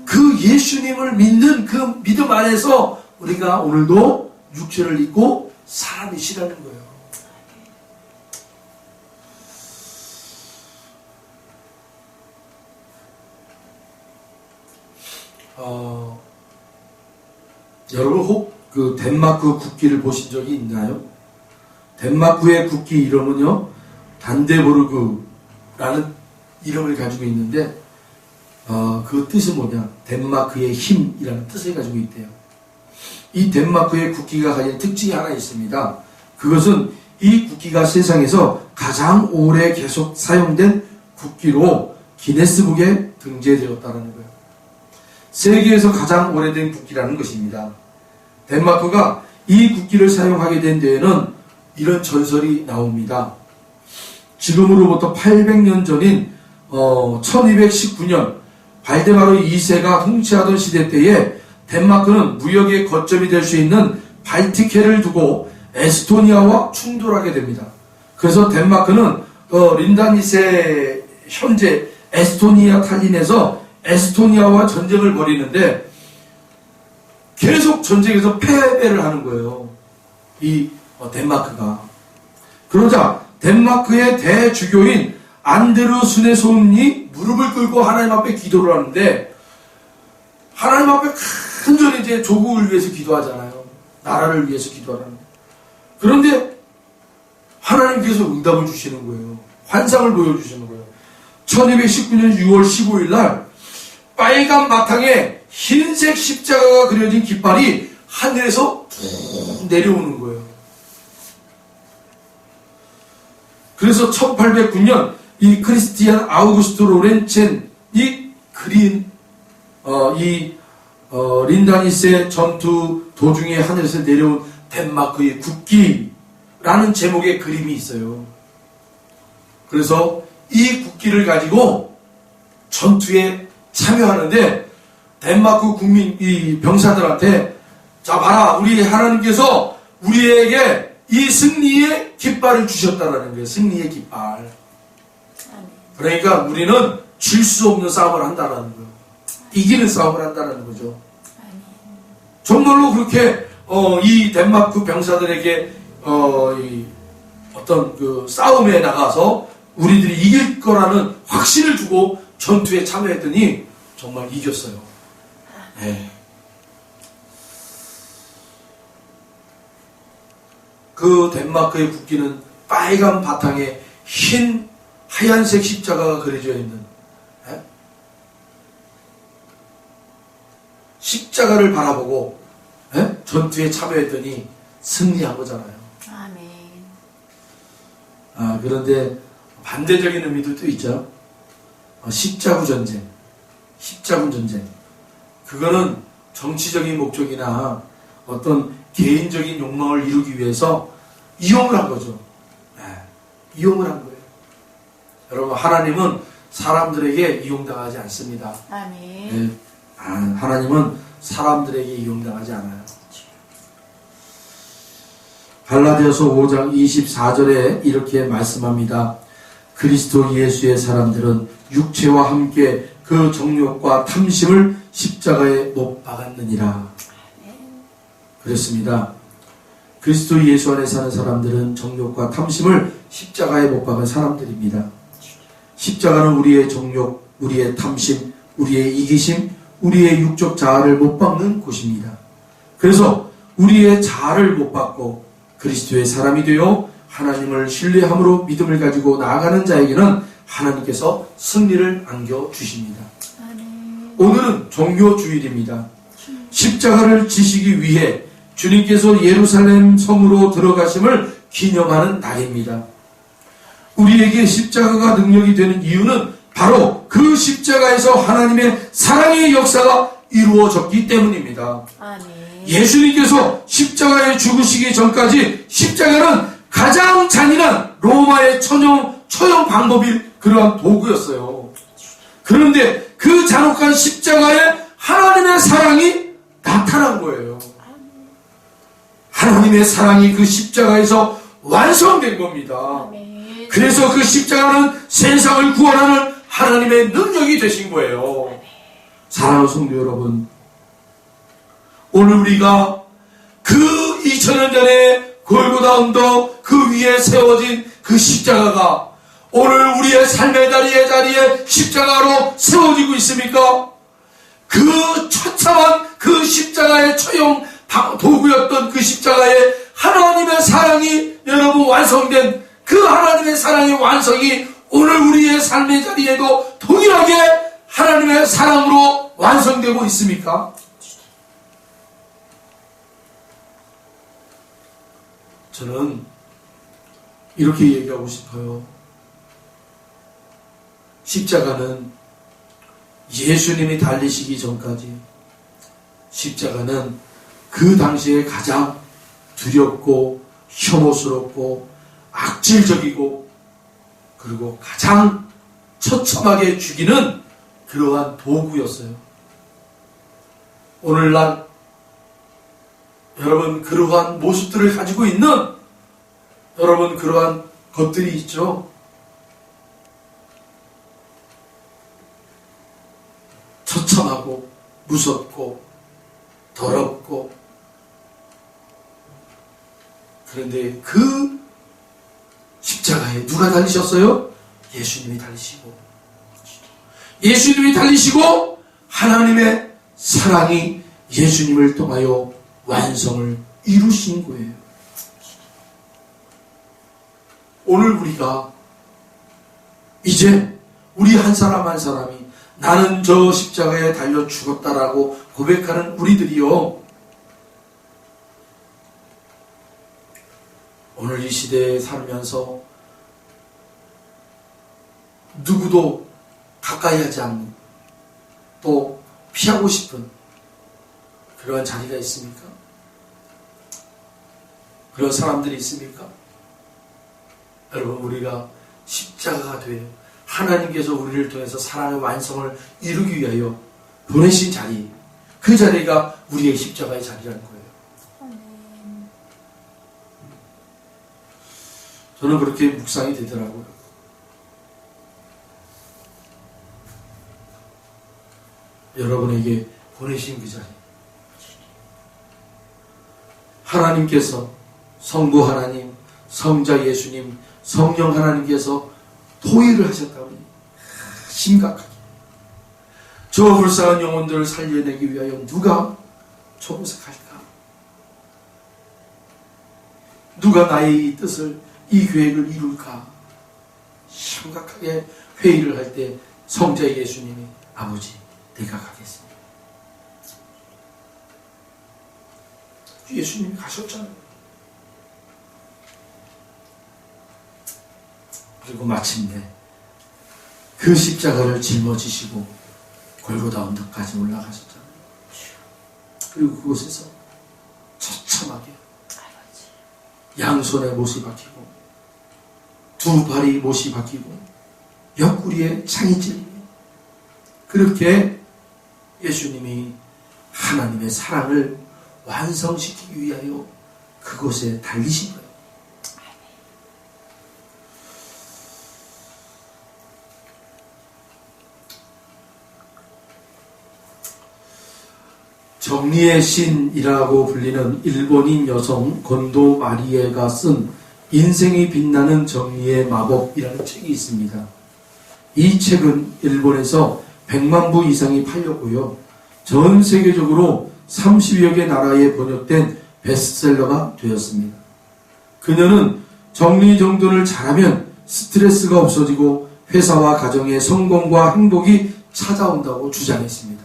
그 예수님을 믿는 그 믿음 안에서 우리가 오늘도 육체를 입고 살아내시라는 거예요. 여러분 혹 그 덴마크 국기를 보신 적이 있나요? 덴마크의 국기 이름은요, 단데보르그라는 이름을 가지고 있는데, 그 뜻이 뭐냐? 덴마크의 힘이라는 뜻을 가지고 있대요. 이 덴마크의 국기가 가진 특징이 하나 있습니다. 그것은 이 국기가 세상에서 가장 오래 계속 사용된 국기로 기네스북에 등재되었다는 거예요. 세계에서 가장 오래된 국기라는 것입니다. 덴마크가 이 국기를 사용하게 된 데에는 이런 전설이 나옵니다. 지금으로부터 800년 전인 1219년 발데마로 2세가 통치하던 시대 때에 덴마크는 무역의 거점이 될 수 있는 발틱해를 두고 에스토니아와 충돌하게 됩니다. 그래서 덴마크는 린단 2세 현재 에스토니아 탈린에서 에스토니아와 전쟁을 벌이는데 계속 전쟁에서 패배를 하는 거예요. 이 덴마크가. 그러자 덴마크의 대주교인 안데르 수네소음이 무릎을 꿇고 하나님 앞에 기도를 하는데, 하나님 앞에 간절히 이제 조국을 위해서 기도하잖아요. 나라를 위해서 기도하는. 그런데 하나님께서 응답을 주시는 거예요. 환상을 보여주시는 거예요. 1219년 6월 15일 날 빨간 바탕에 흰색 십자가가 그려진 깃발이 하늘에서 툭 내려오는 거예요. 그래서 1809년 이 크리스티안 아우구스트 로렌첸이 그린 린다니스의 전투 도중에 하늘에서 내려온 덴마크의 국기라는 제목의 그림이 있어요. 그래서 이 국기를 가지고 전투에 참여하는데 덴마크 국민 이 병사들한테, 자 봐라, 우리 하나님께서 우리에게 이 승리의 깃발을 주셨다라는 거예요. 승리의 깃발. 그러니까 우리는 질 수 없는 싸움을 한다라는 거예요. 이기는 싸움을 한다는 거죠. 정말로 그렇게 이 덴마크 병사들에게 어떤 그 싸움에 나가서 우리들이 이길 거라는 확신을 주고 전투에 참여했더니 정말 이겼어요. 네. 그 덴마크의 국기는 빨간 바탕에 하얀색 십자가가 그려져 있는, 네? 십자가를 바라보고, 네? 전투에 참여했더니 승리한 거잖아요. 아멘. 그런데 반대적인 의미도 또 있죠. 십자군 전쟁. 십자군 전쟁. 그거는 정치적인 목적이나 어떤 개인적인 욕망을 이루기 위해서 이용을 한 거죠. 네. 이용을 한 거예요. 여러분, 하나님은 사람들에게 이용당하지 않습니다. 아멘. 네. 하나님은 사람들에게 이용당하지 않아요. 갈라디아서 5장 24절에 이렇게 말씀합니다. 그리스도 예수의 사람들은 육체와 함께 그 정욕과 탐심을 십자가에 못 박았느니라. 그렇습니다. 그리스도 예수 안에 사는 사람들은 정욕과 탐심을 십자가에 못 박은 사람들입니다. 십자가는 우리의 정욕, 우리의 탐심, 우리의 이기심, 우리의 육적 자아를 못 박는 곳입니다. 그래서 우리의 자아를 못 박고 그리스도의 사람이 되어 하나님을 신뢰함으로 믿음을 가지고 나아가는 자에게는 하나님께서 승리를 안겨주십니다. 오늘은 종교주일입니다. 십자가를 지시기 위해 주님께서 예루살렘 성으로 들어가심을 기념하는 날입니다. 우리에게 십자가가 능력이 되는 이유는 바로 그 십자가에서 하나님의 사랑의 역사가 이루어졌기 때문입니다. 예수님께서 십자가에 죽으시기 전까지 십자가는 가장 잔인한 로마의 처형 방법일 그러한 도구였어요. 그런데 그 잔혹한 십자가에 하나님의 사랑이 나타난 거예요. 하나님의 사랑이 그 십자가에서 완성된 겁니다. 그래서 그 십자가는 세상을 구원하는 하나님의 능력이 되신 거예요. 사랑하는 성도 여러분, 오늘 우리가 그 2000년 전에 골고다 언덕 그 위에 세워진 그 십자가가 오늘 우리의 삶의 자리에 십자가로 세워지고 있습니까? 그 처참한 그 십자가의 처형 도구였던 그 십자가에 하나님의 사랑이 여러분 완성된 그 하나님의 사랑의 완성이 오늘 우리의 삶의 자리에도 동일하게 하나님의 사랑으로 완성되고 있습니까? 저는 이렇게 얘기하고 싶어요. 십자가는 예수님이 달리시기 전까지 십자가는 그 당시에 가장 두렵고 혐오스럽고 악질적이고 그리고 가장 처참하게 죽이는 그러한 도구였어요. 오늘날 여러분 그러한 모습들을 가지고 있는 여러분 그러한 것들이 있죠. 처참하고 무섭고 더럽고, 그런데 그 십자가에 누가 달리셨어요? 예수님이 달리시고, 예수님이 달리시고 하나님의 사랑이 예수님을 통하여 완성을 이루신 거예요. 오늘 우리가 이제 우리 한 사람 한 사람이 나는 저 십자가에 달려 죽었다라고 고백하는 우리들이요, 오늘 이 시대에 살면서 누구도 가까이 하지 않는, 또 피하고 싶은 그러한 자리가 있습니까? 그런 사람들이 있습니까? 여러분, 우리가 십자가가 되어 하나님께서 우리를 통해서 사랑의 완성을 이루기 위하여 보내신 자리, 그 자리가 우리의 십자가의 자리라는 거예요. 저는 그렇게 묵상이 되더라고요. 여러분에게 보내신 그 자리, 하나님께서, 성부 하나님, 성자 예수님, 성령 하나님께서 토의를 하셨다니 심각하게 저 불쌍한 영혼들을 살려내기 위하여 누가 조금색할까? 누가 나의 이 뜻을, 이 계획을 이룰까? 심각하게 회의를 할 때 성자 예수님이 아버지 내가 가겠습니다. 예수님이 가셨잖아요. 그리고 마침내 그 십자가를 짊어지시고 골고다 언덕까지 올라가셨잖아요. 그리고 그곳에서 처참하게 양손에 못이 박히고 두 발이 못이 박히고 옆구리에 창이 찔리며, 그렇게 예수님이 하나님의 사랑을 완성시키기 위하여 그곳에 달리신 거예요. 정리의 신이라고 불리는 일본인 여성 곤도 마리에가 쓴 인생이 빛나는 정리의 마법이라는 책이 있습니다. 이 책은 일본에서 100만 부 이상이 팔렸고요, 전 세계적으로 30여 개 나라에 번역된 베스트셀러가 되었습니다. 그녀는 정리정돈을 잘하면 스트레스가 없어지고 회사와 가정의 성공과 행복이 찾아온다고 주장했습니다.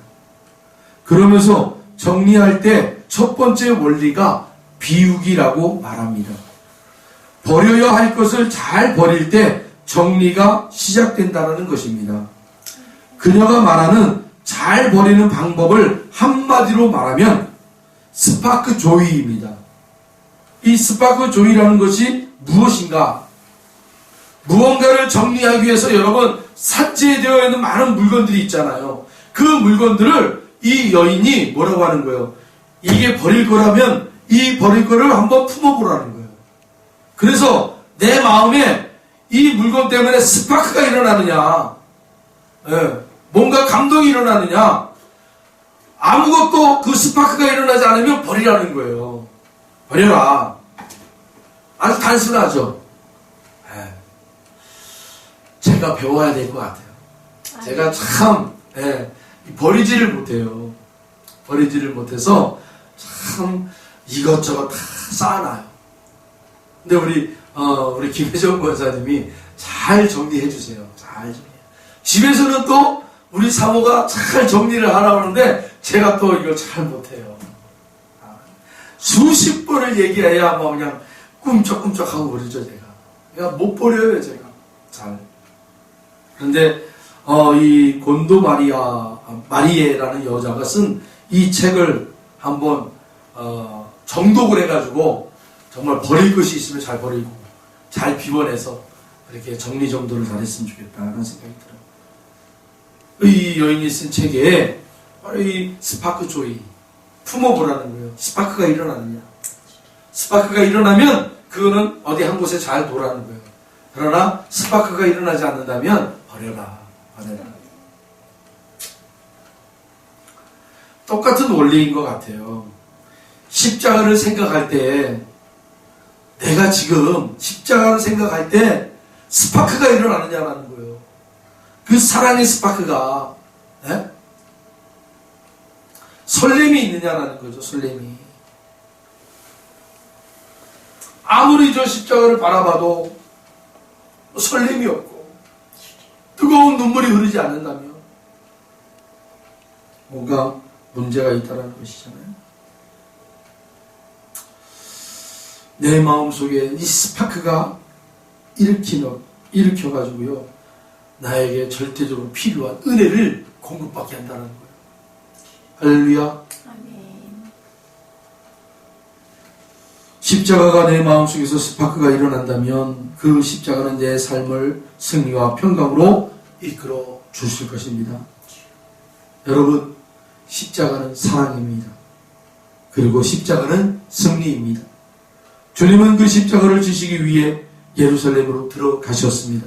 그러면서 정리할 때 첫 번째 원리가 비우기라고 말합니다. 버려야 할 것을 잘 버릴 때 정리가 시작된다는 것입니다. 그녀가 말하는 잘 버리는 방법을 한마디로 말하면 스파크 조이입니다. 이 스파크 조이라는 것이 무엇인가? 무언가를 정리하기 위해서 여러분 삭제되어 있는 많은 물건들이 있잖아요. 그 물건들을 이 여인이 뭐라고 하는 거예요? 이게 버릴 거라면 이 버릴 거를 한번 품어보라는 거예요. 그래서 내 마음에 이 물건 때문에 스파크가 일어나느냐, 뭔가 감동이 일어나느냐, 아무것도 그 스파크가 일어나지 않으면 버리라는 거예요. 버려라. 아주 단순하죠. 제가 배워야 될 것 같아요. 제가 참 버리지를 못해요. 버리지를 못해서 참 이것저것 다 쌓아놔요. 근데 우리 김혜정 권사님이 잘 정리해 주세요. 잘 정리해. 집에서는 또 우리 사모가 잘 정리를 하라고 하는데 제가 또 이걸 잘 못해요. 수십 번을 얘기해야 뭐 그냥 꿈쩍꿈쩍하고 버리죠, 제가. 그냥 못 버려요, 제가. 잘. 그런데 이 곤도 마리에라는 여자가 쓴 이 책을 한번 정독을 해가지고 정말 버릴 것이 있으면 잘 버리고 잘 비워내서 이렇게 정리정돈을 잘했으면 좋겠다는 생각이 들어요. 이 여인이 쓴 책에 바로 이 스파크 조이, 품어보라는 거예요. 스파크가 일어나느냐. 스파크가 일어나면 그거는 어디 한 곳에 잘 도라는 거예요. 그러나 스파크가 일어나지 않는다면 버려라. 똑같은 원리인 것 같아요. 십자가를 생각할 때, 내가 지금 십자가를 생각할 때 스파크가 일어나느냐라는 거예요. 그 사랑의 스파크가, 네? 설렘이 있느냐라는 거죠. 설렘이. 아무리 저 십자가를 바라봐도 설렘이 없고 뜨거운 눈물이 흐르지 않는다면 뭔가 문제가 있다는 것이잖아요. 내 마음속에 이 스파크가 일으켜가지고요, 나에게 절대적으로 필요한 은혜를 공급받게 한다는 거예요. 할렐루야. 아멘. 십자가가 내 마음속에서 스파크가 일어난다면 그 십자가는 내 삶을 승리와 평강으로 이끌어 주실 것입니다. 여러분, 십자가는 사랑입니다. 그리고 십자가는 승리입니다. 주님은 그 십자가를 지시기 위해 예루살렘으로 들어가셨습니다.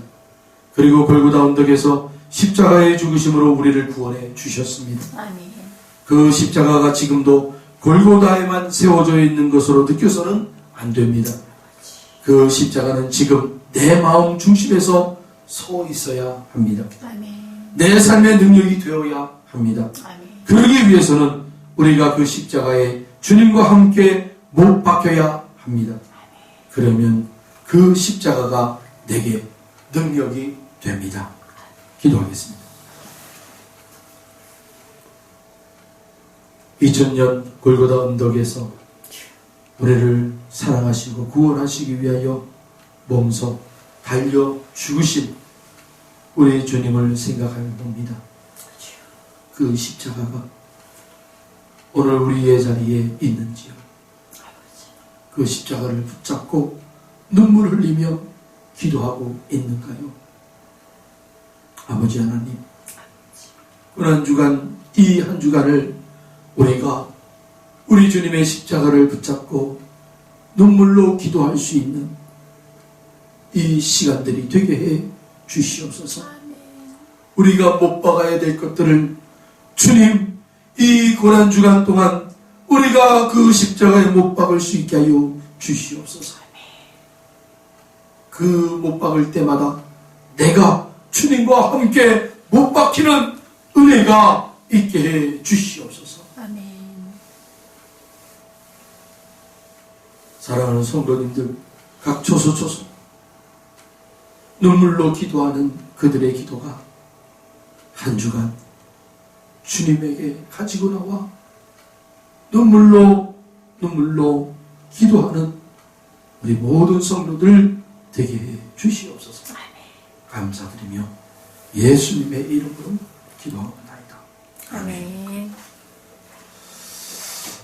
그리고 골고다 언덕에서 십자가의 죽으심으로 우리를 구원해 주셨습니다. 아멘. 그 십자가가 지금도 골고다에만 세워져 있는 것으로 느껴서는 안 됩니다. 그 십자가는 지금 내 마음 중심에서 서 있어야 합니다. 아멘. 내 삶의 능력이 되어야 합니다. 아멘. 그러기 위해서는 우리가 그 십자가에 주님과 함께 못 박혀야 합니다. 그러면 그 십자가가 내게 능력이 됩니다. 기도하겠습니다. 2000년 골고다 언덕에서 우리를 사랑하시고 구원하시기 위하여 몸소 달려 죽으신 우리 주님을 생각하여 봅니다. 그 십자가가 오늘 우리의 자리에 있는지요. 그 십자가를 붙잡고 눈물 흘리며 기도하고 있는가요? 아버지 하나님, 한 주간, 이 한 주간을 우리가 우리 주님의 십자가를 붙잡고 눈물로 기도할 수 있는 이 시간들이 되게 해 주시옵소서. 우리가 못 박아야 될 것들을 주님, 이 고난주간 동안 우리가 그 십자가에 못 박을 수 있게 하여 주시옵소서. 그 못 박을 때마다 내가 주님과 함께 못 박히는 은혜가 있게 해 주시옵소서. 아멘. 사랑하는 성도님들, 각 초소 눈물로 기도하는 그들의 기도가 한 주간 주님에게 가지고 나와 눈물로 기도하는 우리 모든 성도들 되게 해 주시옵소서. 감사드리며 예수님의 이름으로 기도합니다. 아멘.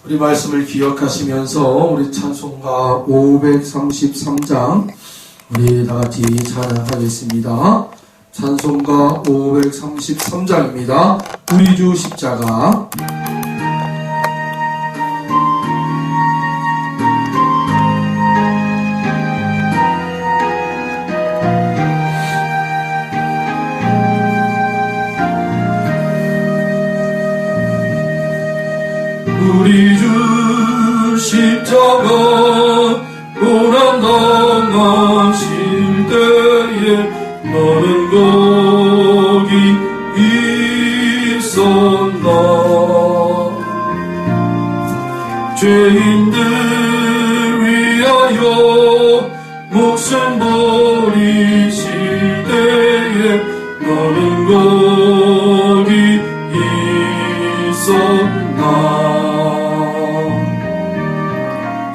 우리 말씀을 기억하시면서 우리 찬송가 533장 우리 다같이 찬양하겠습니다. 찬송가 533장입니다. 우리 주 십자가. 우리 주 십자가 고난 당하실 때에 너는 거기 있었나. 죄인들 위하여 목숨 버리실 때에 너는 거기 있었나.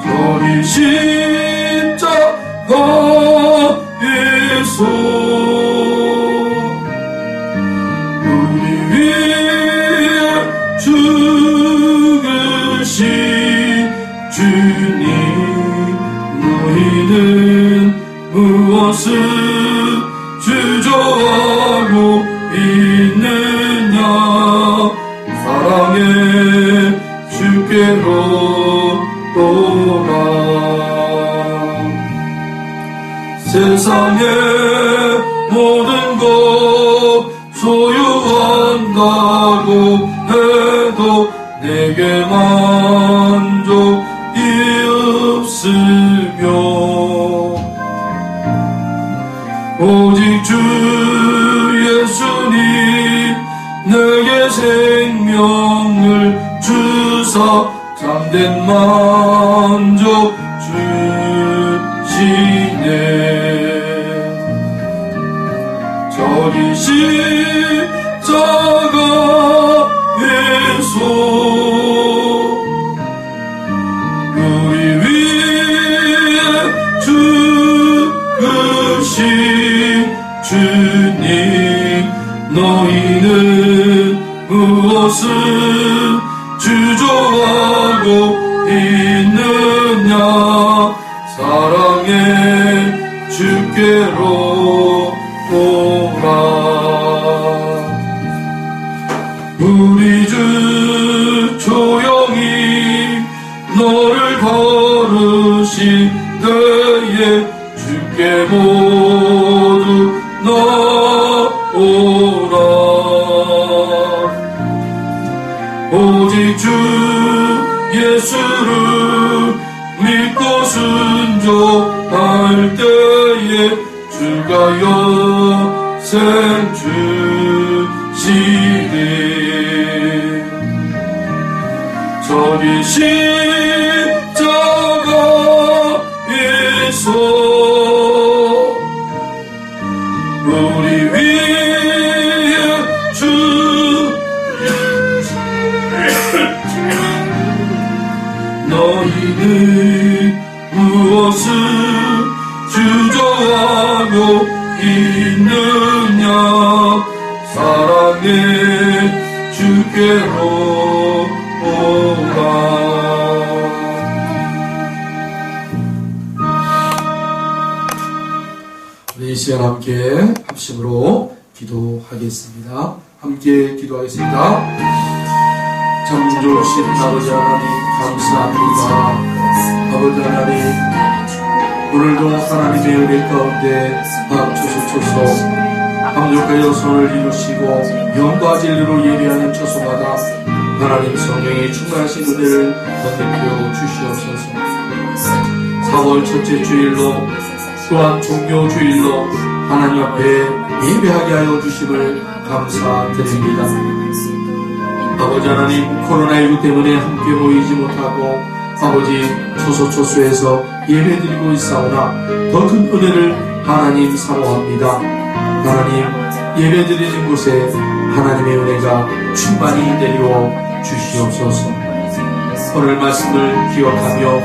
저리 십자가에서 우리 위해 죽으신 주님, 너희는 무엇을 주저하고 있느냐. 주께로 오라. 세상의 모든 것 소유한다고 해도 내게 만족이 없으며 오직 주 예수님 내게 생명을 주사 참된 만족 주시네. 저기 십자가에서 우리 위에 죽으신 주님, 너희는 무엇을 주저하고 있느냐. 사랑의 주께로 오라. 우리 주 조용히 너를 거르신 때에 주께 모두 나오라. 오직 주 예수를 믿고 순종할 때에 주가 영생 주시리. 저기 십자가에서 우리 위에 너희는 무엇을 주저하고 있느냐. 사랑의 주께로 오라. 우리 이 시간 함께 합심으로 기도하겠습니다. 함께 기도하겠습니다. 참 좋으신 아버지 하나님 감사합니다. 아버지 하나님, 오늘도 하나님의 은혜 가운데 밤초소초소 강력하여 손을 이루시고 영과 진리로 예배하는 초소마다 하나님 성령의 충만하신 은혜를 건네며 주시옵소서. 4월 첫째 주일로 또한 종료 주일로 하나님 앞에 예배하게 하여 주심을 감사드립니다. 아버지 하나님, 코로나19 때문에 함께 모이지 못하고 아버지 초소초소에서 예배드리고 있사오나 더 큰 은혜를 하나님 사모합니다. 하나님, 예배드리는 곳에 하나님의 은혜가 충만히 내리워 주시옵소서. 오늘 말씀을 기억하며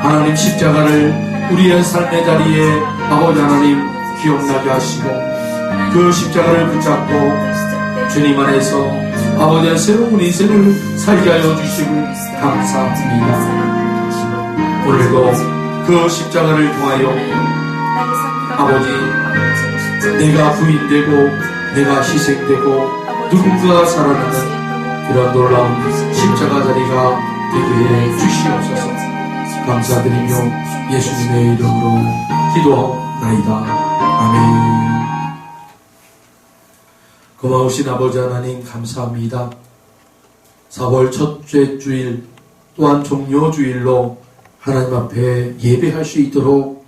하나님 십자가를 우리의 삶의 자리에 아버지 하나님 기억나게 하시고 그 십자가를 붙잡고 주님 안에서 아버지의 새로운 인생을 살게 하여 주심을 감사합니다. 오늘도 그 십자가를 통하여 아버지, 내가 부인되고 내가 희생되고 누군가가 살아나는 이런 놀라운 십자가 자리가 되게 해 주시옵소서. 감사드리며 예수님의 이름으로 기도하나이다. 아멘. 고마우신 아버지 하나님 감사합니다. 4월 첫째 주일 또한 종료 주일로 하나님 앞에 예배할 수 있도록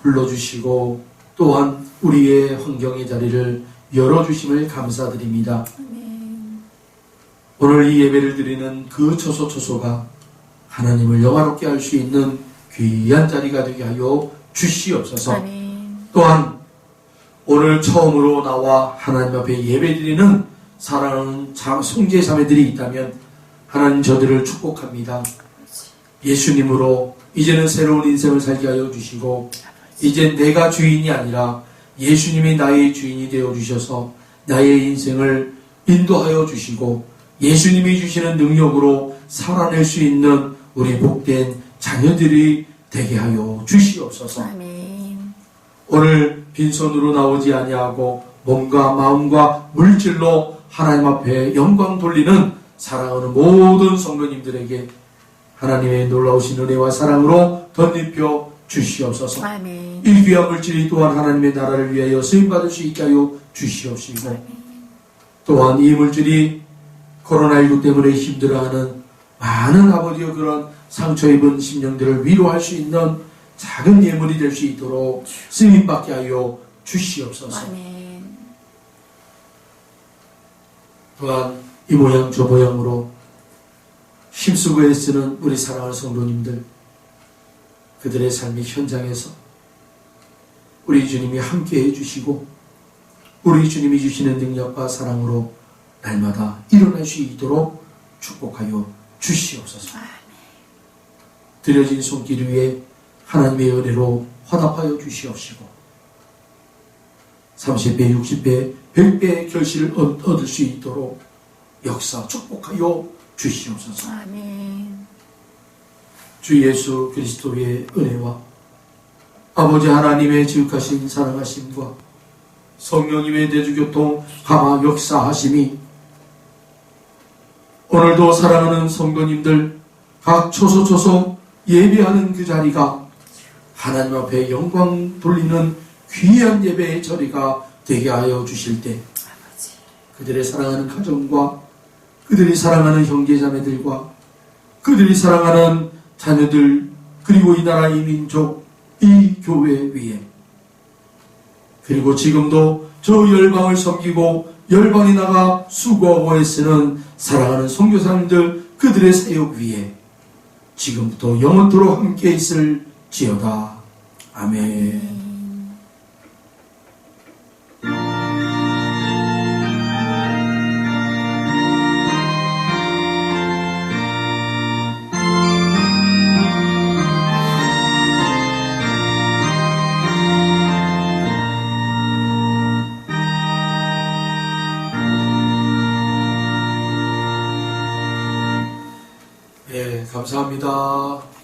불러주시고 또한 우리의 환경의 자리를 열어주심을 감사드립니다. 오늘 이 예배를 드리는 그 초소초소가 하나님을 영화롭게 할 수 있는 귀한 자리가 되게 하여 주시옵소서. 또한 오늘 처음으로 나와 하나님 앞에 예배드리는 사랑하는 형제 자매들이 있다면 하나님 저들을 축복합니다. 예수님으로 이제는 새로운 인생을 살게 하여 주시고 이제 내가 주인이 아니라 예수님이 나의 주인이 되어 주셔서 나의 인생을 인도하여 주시고 예수님이 주시는 능력으로 살아낼 수 있는 우리 복된 자녀들이 되게 하여 주시옵소서. 아멘. 오늘 빈손으로 나오지 아니하고 몸과 마음과 물질로 하나님 앞에 영광 돌리는 사랑하는 모든 성도님들에게 하나님의 놀라우신 은혜와 사랑으로 덧입혀 주시옵소서. 아멘. 이 귀한 물질이 또한 하나님의 나라를 위하여 쓰임받을 수 있게 하여 주시옵시고, 또한 이 물질이 코로나19 때문에 힘들어하는 많은 아버지의 그런 상처 입은 심령들을 위로할 수 있는 작은 예물이 될 수 있도록 쓰임받게 하여 주시옵소서. 아멘. 또한 이 모양 저 모양으로 힘쓰고 애쓰는 우리 사랑하는 성도님들, 그들의 삶의 현장에서 우리 주님이 함께해 주시고 우리 주님이 주시는 능력과 사랑으로 날마다 일어날 수 있도록 축복하여 주시옵소서. 드려진 손길 위에 하나님의 은혜로 화답하여 주시옵시고 30배, 60배, 100배의 결실을 얻을 수 있도록 역사 축복하여 주시옵소서. 아멘. 주 예수 그리스도의 은혜와 아버지 하나님의 지극하신 사랑하심과 성령님의 대주교통 감화 역사하심이 오늘도 사랑하는 성도님들 각 초소초소 예배하는 그 자리가 하나님 앞에 영광 돌리는 귀한 예배의 자리가 되게 하여 주실 때 그들의 사랑하는 가정과 그들이 사랑하는 형제자매들과 그들이 사랑하는 자녀들 그리고 이 나라 이 민족 이 교회 위에 그리고 지금도 저 열방을 섬기고 열방에 나가 수고하고 애쓰는 사랑하는 선교사님들 그들의 사역 위에 지금부터 영원토록 함께 있을지어다. 아멘. 예, 감사합니다.